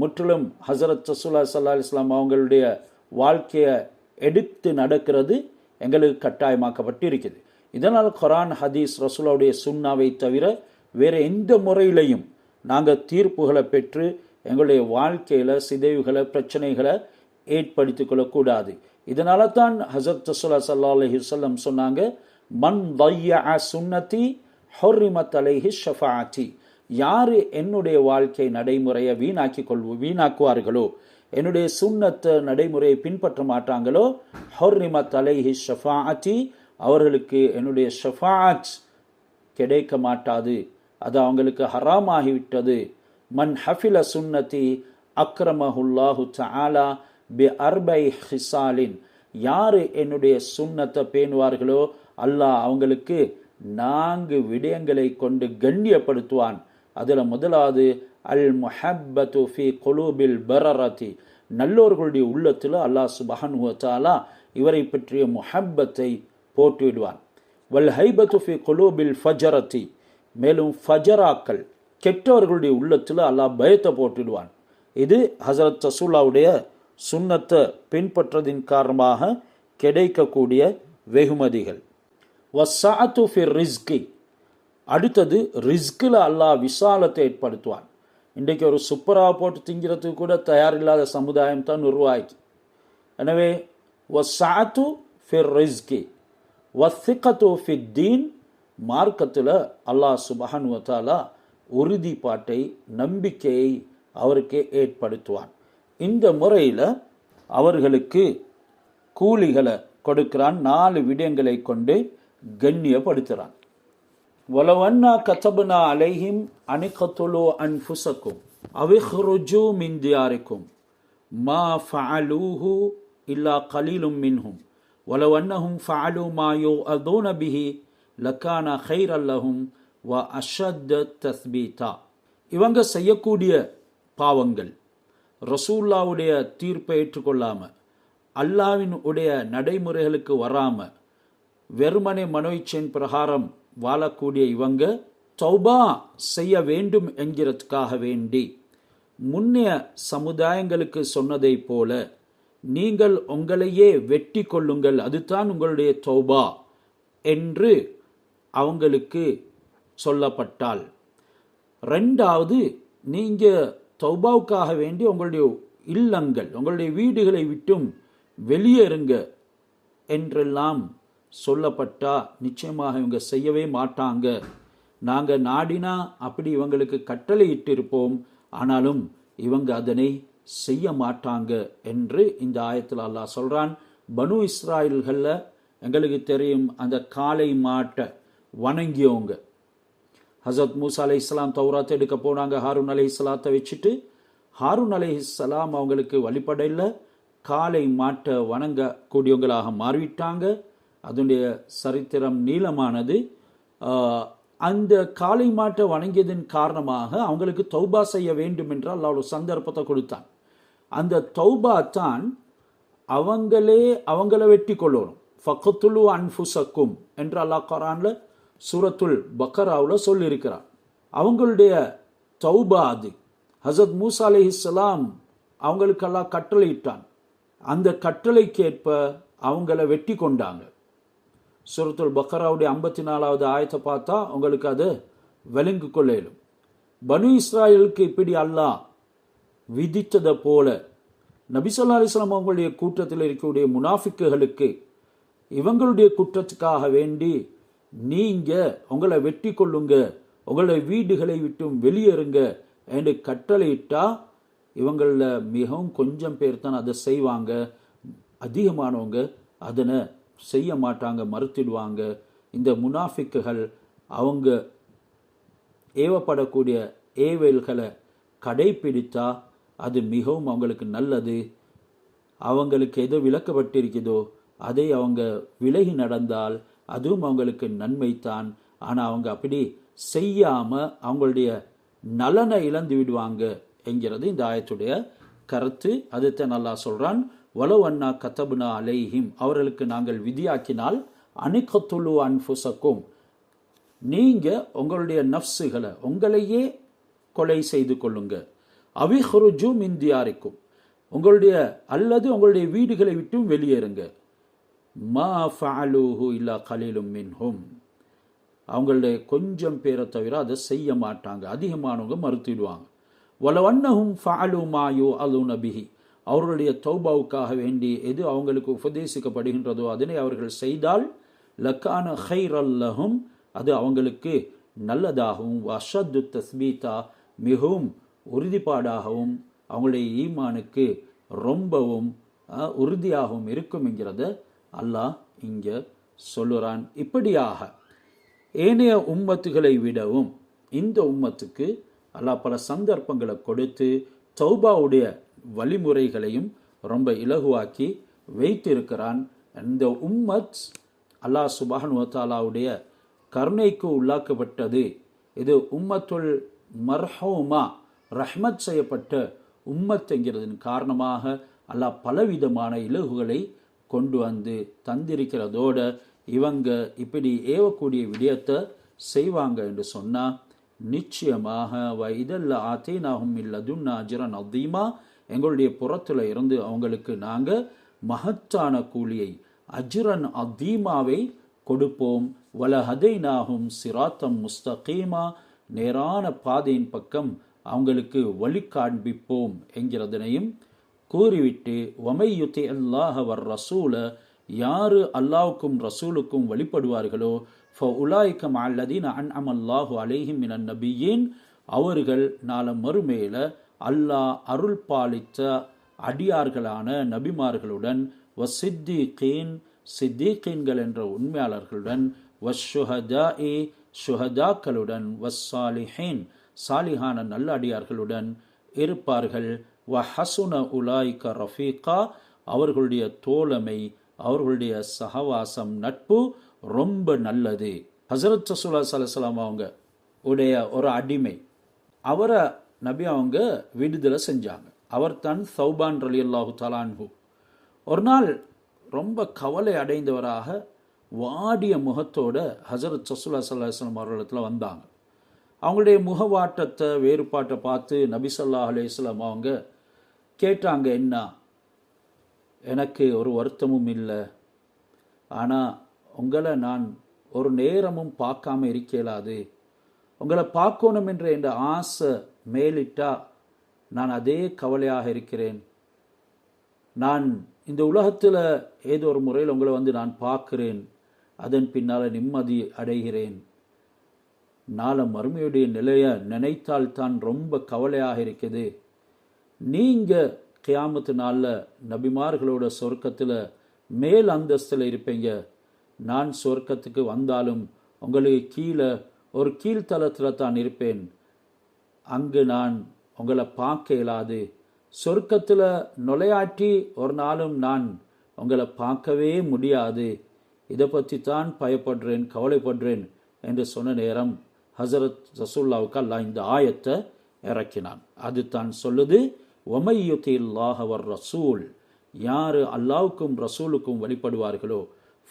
முற்றிலும் ஹசரத் ரசூலுல்லாஹி ஸல்லல்லாஹு அலைஹி வஸல்லம் அவங்களுடைய வாழ்க்கையை எடுத்து நடக்கிறது எங்களுக்கு கட்டாயமாக்கப்பட்டு இருக்குது. இதனால் குர்ஆன் ஹதீஸ் ரசூலுடைய சுன்னாவை தவிர வேறு எந்த முறையிலையும் நாங்கள் தீர்ப்புகளை பெற்று எங்களுடைய வாழ்க்கையில் சிதைவுகளை பிரச்சனைகளை ஏற்படுத்திக் கொள்ளக்கூடாது. இதனால தான் ஹஸரத் ரசூலுல்லாஹி ஸல்லல்லாஹு அலைஹி வஸல்லம் சொன்னாங்க, மன் ضيع சுன்னதி ஹுர்ரிமத் அலைஹி ஷஃபாஅத்தி. யார் என்னுடைய வாழ்க்கை நடைமுறையை வீணாக்குவார்களோ, என்னுடைய சுன்னத்தை நடைமுறையை பின்பற்ற மாட்டாங்களோ, ஹுர்ரிமத் அலைஹி ஷஃபாஅத்தி, அவர்களுக்கு என்னுடைய ஷஃபாஅத் கிடைக்க மாட்டாது, அது அவங்களுக்கு ஹராமாகிவிட்டது. மன் ஹஃபில சுன்னதி அக்ரமஹுல்லாஹு தஆலா பி அர்பை ஹிசாலின். யார் என்னுடைய சுன்னத்தை பேணுவார்களோ அல்லாஹ் அவங்களுக்கு 4 விடயங்களை கொண்டு கண்ணியப்படுத்துவான். அதில் முதலாவது அல் முஹப்பத்து ஃபி குலூபில் பரரதி. நல்லோர்களுடைய உள்ளத்தில் அல்லாஹ் சுப்ஹானஹு வ தஆலா இவரை பற்றிய முஹப்பத்தை போட்டுவிடுவான். வல் ஹைபத்து ஃபி குலூபில் ஃபஜரதி. மேலும் ஃபஜராக்கள் கெட்டவர்களுடைய உள்ளத்தில் அல்லாஹ் பயத்தை போட்டுவிடுவான். இது ஹஸரத் ரசூலுல்லாஹ்வுடைய சுன்னத்தை பின்பற்றதின் காரணமாக கிடைக்கக்கூடிய வெகுமதிகள். வஸ்ஸஅத்து ஃபி ரிஸ்கி. அடுத்தது ரிஸ்கில் அல்லாஹ் விசாலத்தை ஏற்படுத்துவான். இன்றைக்கு ஒரு சுப்பரா போட்டு திங்கிறதுக்கு கூட தயாரில்லாத சமுதாயம் தான் உருவாக்கி. எனவே வஸ்ஸஅத்து ஃபி ரிஸ்கி வஸ்ஸிகத்து ஃபி தீன். மார்க்கத்தில் அல்லாஹ் சுப்ஹானஹு வ தஆலா உறுதிப்பாட்டை நம்பிக்கையை அவருக்கு ஏற்படுத்துவான். இந்த முறையில் அவர்களுக்கு கூலிகளை கொடுக்கிறான். 4 விடயங்களை கொண்டு கண்ணியப்படுத்துகிறான். வலவன்னா கதபனா அலைஹிம் அனிகத்துலு அன்ஃபுஸக்கும் அவிஹ்ருஜு மின் தியாரிக்கும் மா ஃபஅலூஹு இல்லா கலீலும் மின்ஹும் வலவன்னஹும் ஃபஅலு மா யுஅதுன பிஹி லகான கைரல் லஹும் வ அஷத்த தஸ்பீதா. இவங்க செய்யக்கூடிய பாவங்கள் ரசூலுல்லாஹ்வுடைய தீர்ப்பை ஏற்றுக்கொள்ளாமல், அல்லாஹ்வின் உடைய நடைமுறைகளுக்கு வராமல், வெறுமனே மனோயிச்சையின் பிரகாரம் வாழக்கூடிய இவங்க தௌபா செய்ய வேண்டும் என்கிறதுக்காக வேண்டி முன்னைய சமுதாயங்களுக்கு சொன்னதை போல நீங்கள் உங்களையே வெட்டி கொள்ளுங்கள், அதுதான் உங்களுடைய தௌபா என்று அவங்களுக்கு சொல்லப்பட்டால். 2வது, நீங்கள் தௌபாவுக்காக வேண்டி உங்களுடைய இல்லங்கள் உங்களுடைய வீடுகளை விட்டும் வெளியேறுங்க என்றெல்லாம் சொல்லப்பட்டா நிச்சயமாக இவங்க செய்யவே மாட்டாங்க. நாங்கள் நாடினா அப்படி இவங்களுக்கு கட்டளை இட்டிருப்போம், ஆனாலும் இவங்க அதனை செய்ய மாட்டாங்க என்று இந்த ஆயத்தில் அல்லாஹ் சொல்கிறான். பனு இஸ்ராயல்களில் எங்களுக்கு தெரியும், அந்த காளை மாட்டை வணங்கியவங்க. ஹஸரத் மூசா அலைஹிஸ்ஸலாம் தௌராத் எடுக்க போனாங்க. ஹாரூன் அலைஹிஸ்ஸலாத்தை வச்சுட்டு ஹாரூன் அலைஹிஸ்ஸலாம் அவங்களுக்கு வழிபடையில் காளை மாட்டை வணங்கக்கூடியவங்களாக மாறிவிட்டாங்க. அதனுடைய சரித்திரம் நீளமானது. அந்த காளை மாட்டை வணங்கியதன் காரணமாக அவங்களுக்கு தௌபா செய்ய வேண்டும் என்றால் அல்லாஹ் ஒரு சந்தர்ப்பத்தை கொடுத்தான். அந்த தௌபா தான் அவங்கள வெட்டி கொள்ளணும். ஃபக்துலு அன்ஃபுஸக்கும் என்று அல்லாஹ் குர்ஆனில் சூரத்துல் பக்கராவில் சொல்லியிருக்கிறார். அவங்களுடைய தௌபா அது. ஹஸரத் மூசா அலைஹிஸ்ஸலாம் அவங்களுக்கு அல்லாஹ் கட்டளையிட்டான். அந்த கட்டளைக்கேற்ப அவங்கள வெட்டி கொண்டாங்க. சூரத்துல் பக்கராவுடைய 54வது ஆயத்தை பார்த்தா உங்களுக்கு அது விளங்கு கொள்ளும். பனு இஸ்ராயலுக்கு இப்படி அல்லாஹ் விதித்ததை போல நபி ஸல்லல்லாஹு அலைஹி வஸல்லம் அவங்களுடைய கூட்டத்தில் இருக்கக்கூடிய முனாஃபிக்குகளுக்கு இவங்களுடைய குற்றத்துக்காக வேண்டி நீங்க உங்களை வெட்டி கொள்ளுங்க, உங்களுடைய வீடுகளை விட்டும் வெளியேறுங்க என்று கட்டளையிட்டா இவங்களில் மிகவும் கொஞ்சம் பேர் தான் அதை செய்வாங்க. அதிகமானவங்க அதனை செய்ய மாட்டாங்க, மறுத்திடுவாங்க. இந்த முனாஃபிக்குகள் அவங்க ஏவப்படக்கூடிய ஏவல்களை கடைப்பிடித்தா அது மிகவும் அவங்களுக்கு நல்லது. அவங்களுக்கு எது விளக்கப்பட்டிருக்குதோ அதை அவங்க விலகி நடந்தால் அதுவும் அவங்களுக்கு நன்மைத்தான். ஆனால் அவங்க அப்படி செய்யாமல் அவங்களுடைய நலனை இழந்து விடுவாங்க என்கிறது இந்த ஆயத்துடைய கருத்து. அதுதான் அல்லாஹ் சொல்கிறான், வலவன்னா கதபுனா அலைஹிம், அவர்களுக்கு நாங்கள் விதியாக்கினால் அனிகத்துலு அன்ஃபுஸக்கும், நீங்கள் உங்களுடைய நஃப்ஸுகளை உங்களையே கொலை செய்து கொள்ளுங்க. அவிஹ்ருஜு மின் தியாரிக்கும், உங்களுடைய அல்லது உங்களுடைய வீடுகளை விட்டும் வெளியேறுங்க. மா ஃபஅலூஹு இல்லா கலீலும் மின்ஹும், அவங்களுடைய கொஞ்சம் பேரை தவிர அதை செய்ய மாட்டாங்க, அதிகமானவங்க மறுத்திடுவாங்க. வலவ் அன்னஹும் ஃபஅலூ மா யுஅலூன பிஹி, அவர்களுடைய தௌபாவுக்காக வேண்டி எது அவங்களுக்கு உபதேசிக்கப்படுகின்றதோ அதனை அவர்கள் செய்தால் லக்கான கைரல் லஹும், அது அவங்களுக்கு நல்லதாகவும், வஷத்து தஸ்பீதா, மிகவும் உறுதிப்பாடாகவும், அவங்களுடைய ஈமானுக்கு ரொம்பவும் உறுதியாகவும் இருக்கும் என்கிறத அல்லாஹ் இங்க சொல்லுறான். இப்படியாக ஏனைய உம்மத்துகளை விடவும் இந்த உம்மத்துக்கு அல்லாஹ் பல சந்தர்ப்பங்களை கொடுத்து தௌபாவுடைய வழிமுறைகளையும் ரொம்ப இலகுவாக்கி வைத்திருக்கிறான். இந்த உம்மத் அல்லாஹ் சுப்ஹானஹு வ தஆலாவுடைய கருணைக்கு உள்ளாக்கப்பட்டது. இது உம்மத்துல் மர்ஹூமா, ரஹ்மத் செய்யப்பட்ட உம்மத் என்கிறதன் காரணமாக அல்லாஹ் பலவிதமான இலகுகளை கொண்டு வந்து தந்திருக்கிறதோட இவங்க இப்படி ஏவக்கூடிய விடயத்தை செய்வாங்க என்று சொன்னா நிச்சயமாக இதல்ல ஆத்தீனாஹும் மின் லதுன்னா அஜ்ரன் அதீமா, எங்களுடைய புறத்துல இருந்து அவங்களுக்கு நாங்க மகத்தான கூலியை, அஜ்ரன் அதீமாவை கொடுப்போம். வல ஹதைனாஹும் சிராத்தம் முஸ்தகீமா, நேரான பாதையின் பக்கம் அவங்களுக்கு வழி காண்பிப்போம் என்கிறதனையும் கூறிவிட்டு, வமை யுதி அல்லாஹ வர் ரசூல, யாரு அல்லாஹ்வுக்கும் ரசூலுக்கும் வழிபடுவார்களோ ஃபஉலாயிக மஅல்லதீன அன்அம அல்லாஹு அலைஹிம் மினன் நபியீன், அவர்கள் நாளை மறுமையில அல்லாஹ் அருள் பாலித்த அடியார்களான நபிமார்களுடன், வசித்தீகீன், சித்தீகீன்கள் என்ற உண்மையாளர்களுடன், வஷ்ஷுஹதாஇ, ஷுஹதாக்களுடன், வஸ்ஸாலிஹீன், சாலிஹான நல்ல அடியார்களுடன் இருப்பார்கள். வஹசுன உலாய்க ரஃபீகா, அவர்களுடைய தோழமை, அவர்களுடைய சகவாசம், நட்பு ரொம்ப நல்லது. ஹஸரத் ரசூலுல்லாஹி ஸல்லல்லாஹு அலைஹி வஸல்லம் அவங்க உடைய ஒரு அடிமை, அவரை நபி அவங்க விடுதலை செஞ்சாங்க. அவர் தான் சௌபான் ரலியல்லாஹு தஆலா அன்ஹு. ஒரு நாள் ரொம்ப கவலை அடைந்தவராக வாடிய முகத்தோட ஹஸரத் ரசூலுல்லாஹி ஸல்லல்லாஹு அலைஹி வஸல்லம் அவர்களிடத்துல வந்தாங்க. அவங்களுடைய முகவாட்டத்தை வேறுபாட்டை பார்த்து நபி ஸல்லல்லாஹு அலைஹி வஸல்லம் அவங்க கேட்டாங்க, என்ன, எனக்கு ஒரு வருத்தமும் இல்லை, ஆனால் உங்களை நான் ஒரு நேரமும் பார்க்காம இருக்கலாது, உங்களை பார்க்கணும் என்ற என்ற ஆசை மேலிட்டா நான் அதே கவலையாக இருக்கிறேன். நான் இந்த உலகத்தில் ஏதோ ஒரு முறையில் உங்களை வந்து நான் பார்க்கிறேன், அதன் பின்னால் நிம்மதி அடைகிறேன். நாளை மறுமையுடைய நிலையை நினைத்தால் தான் ரொம்ப கவலையாக இருக்குது. நீங்கள் கியாமத்து நாளில் நபிமார்களோட சொர்க்கத்தில் மேல் அந்தஸ்தில் இருப்பீங்க. நான் சொர்க்கத்துக்கு வந்தாலும் உங்களுக்கு கீழே ஒரு கீழ்த்தளத்தில் தான் இருப்பேன். அங்கு நான் உங்களை பார்க்க இயலாது. சொர்க்கத்தில் நுழையாட்டி ஒரு நாளும் நான் உங்களை பார்க்கவே முடியாது. இதை பற்றி தான் பயப்படுறேன், கவலைப்படுறேன் என்று சொன்ன நேரம் ஹஸரத் ரசூலுல்லாஹ்வுக்கு அல்லாஹ் இந்த ஆயத்தை இறக்கினான். அது தான் சொல்லுது, வமை யுதில்லாஹ வர் ரசூல், யார் அல்லாஹ்வுக்கும் ரசூலுக்கும் வழிபடுவார்களோ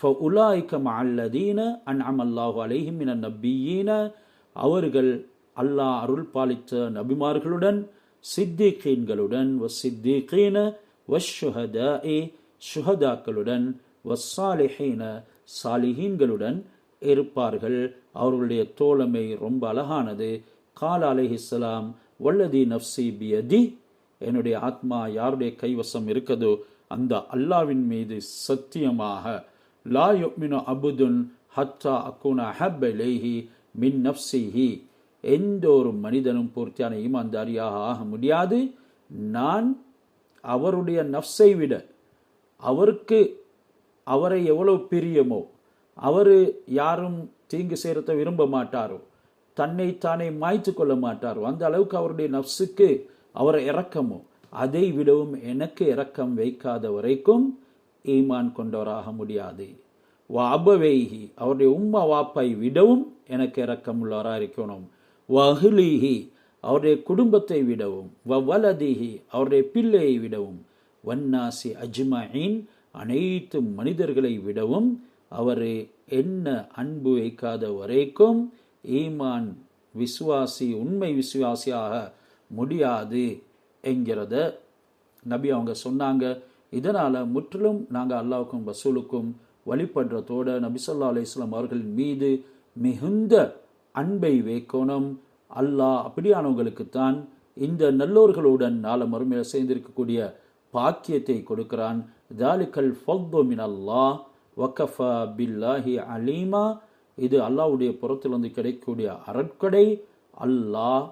ஃபஉலாயிக மஅல்லதீன அன்அம அல்லாஹு அலைஹிம் மினன் நபியீன, அவர்கள் அல்லாஹ் அருள் பாலித்த நபிமார்களுடன், சித்திகீன்களுடன், வசித்திகீன வஷ்ஷுஹதாஇ, ஷுஹதாக்களுடன், வஸ்ஸாலிஹீன, சாலிஹீன்களுடன் இருப்பார்கள். அவர்களுடைய தோழமை ரொம்ப அழகானது. கால அலைஹிஸ்ஸலாம், வல்லதி நஃப்சி பியதி, என்னுடைய ஆத்மா யாருடைய கைவசம் இருக்கதோ அந்த அல்லாவின் மீது சத்தியமாக, லா யுமினு அபுதுன் ஹத்தா அகுன அஹப்ப இலைஹி மின் நஃப்சிஹி, எந்த ஒரு மனிதனும் பூர்த்தியான ஈமான்தாரியாக ஆக முடியாது, நான் அவருடைய நஃப்ஸை விட அவரை எவ்வளவு பிரியமோ, அவர் யாரும் தீங்கு செய்யறத விரும்ப மாட்டாரோ, தன்னை தானே மாய்த்து கொள்ள மாட்டாரோ, அந்த அளவுக்கு அவருடைய நஃப்ஸுக்கு அவர் இரக்கமோ, அதை விடவும் எனக்கு இரக்கம் வைக்காத வரைக்கும் ஈமான் கொண்டவராக முடியாது. வஅபவைஹி, அவருடைய உம்மா வாப்பை விடவும் எனக்கு இரக்கம் உள்ளவராக இருக்கணும். வஹ்லிஹி, அவருடைய குடும்பத்தை விடவும், வவலதிஹி, அவருடைய பிள்ளையை விடவும், வன்னாசி அஜ்மஈன், அனைத்து மனிதர்களை விடவும் அவர் என்ன அன்பு வைக்காத வரைக்கும் ஈமான் விசுவாசி, உண்மை விசுவாசியாக முடியாது என்கிறத நபி அவங்க சொன்னாங்க. இதனால் முற்றிலும் நாங்கள் அல்லாஹ்வுக்கும் ரசூலுக்கும் வழிபடுறதோட நபி ஸல்லல்லாஹு அலைஹி வஸல்லம் அவர்களின் மீது மிகுந்த அன்பை வைக்கணும். அல்லாஹ் அப்படியானவங்களுக்குத்தான் இந்த நல்லோர்களுடன் நாளை மறுமையில் சேர்ந்திருக்கக்கூடிய பாக்கியத்தை கொடுக்கிறான். தாலிகல் ஃபض்லு மினல்லாஹ் வகஃபா பில்லாஹி அலீமா. இது அல்லாஹ்வுடைய புறத்திலிருந்து கிடைக்கக்கூடிய அருட்கொடை. அல்லாஹ்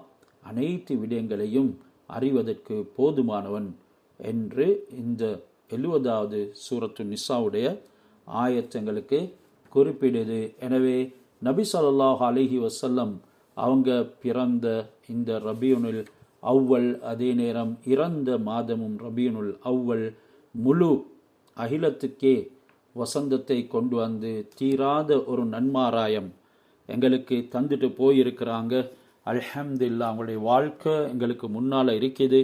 அனைத்து விடயங்களையும் அறிவதற்கு போதுமானவன் என்று இந்த 70வது சூரத்து நிசாவுடைய ஆயத்தங்களுக்கு குறிப்பிடுது. எனவே நபி ஸல்லல்லாஹு அலைஹி வஸல்லம் அவங்க பிறந்த இந்த ரபியுனுல் அவ்வல், அதே நேரம் இறந்த மாதமும் ரபியுனுல் அவ்வல், முழு அகிலத்துக்கே வசந்தத்தை கொண்டு வந்து தீராத ஒரு நன்மாராயம் எங்களுக்கு தந்துட்டு போயிருக்கிறாங்க. அல்ஹம்துலில்லாஹ், அவங்களுடைய வாழ்க்கை எங்களுக்கு முன்னால் இருக்குது.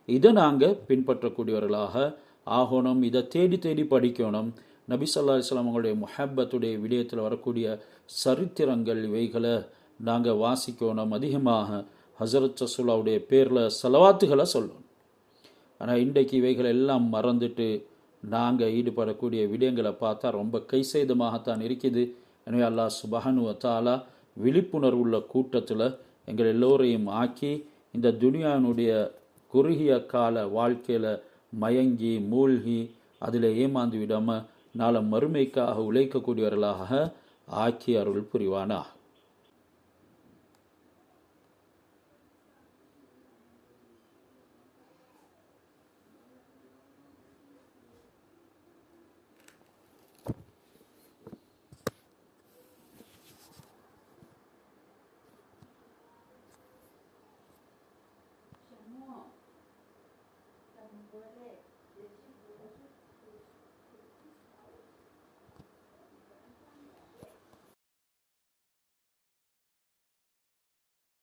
இதை நாங்கள் பின்பற்றக்கூடியவர்களாக ஆகணும். இதை தேடி தேடி படிக்கணும். நபி ஸல்லல்லாஹு அலைஹி வஸல்லம் அவங்களுடைய முஹப்பத்துடைய விடயத்தில் வரக்கூடிய சரித்திரங்கள் இவைகளை நாங்கள் வாசிக்கணும். அதிகமாக ஹஸரத் ரசூலுல்லாஹ்வுடைய பேரில் ஸலவாத்துகளை சொல்லணும். ஆனால் இன்றைக்கு இவைகள் எல்லாம் மறந்துட்டு நாங்கள் ஈடுபடக்கூடிய விடயங்களை பார்த்தா ரொம்ப கைசேதமாகத்தான் இருக்குது. எனவே அல்லாஹ் சுப்ஹானஹு வ தஆலா விழிப்புணர்வுள்ள கூட்டத்தில் எங்கள் எல்லோரையும் ஆக்கி இந்த துனியானுடைய குறுகிய கால வாழ்க்கையில் மயங்கி மூழ்கி அதில் ஏமாந்து விடாமல் நாளை மறுமைக்காக உழைக்கக்கூடியவர்களாக ஆக்கி அருள் புரிவானா.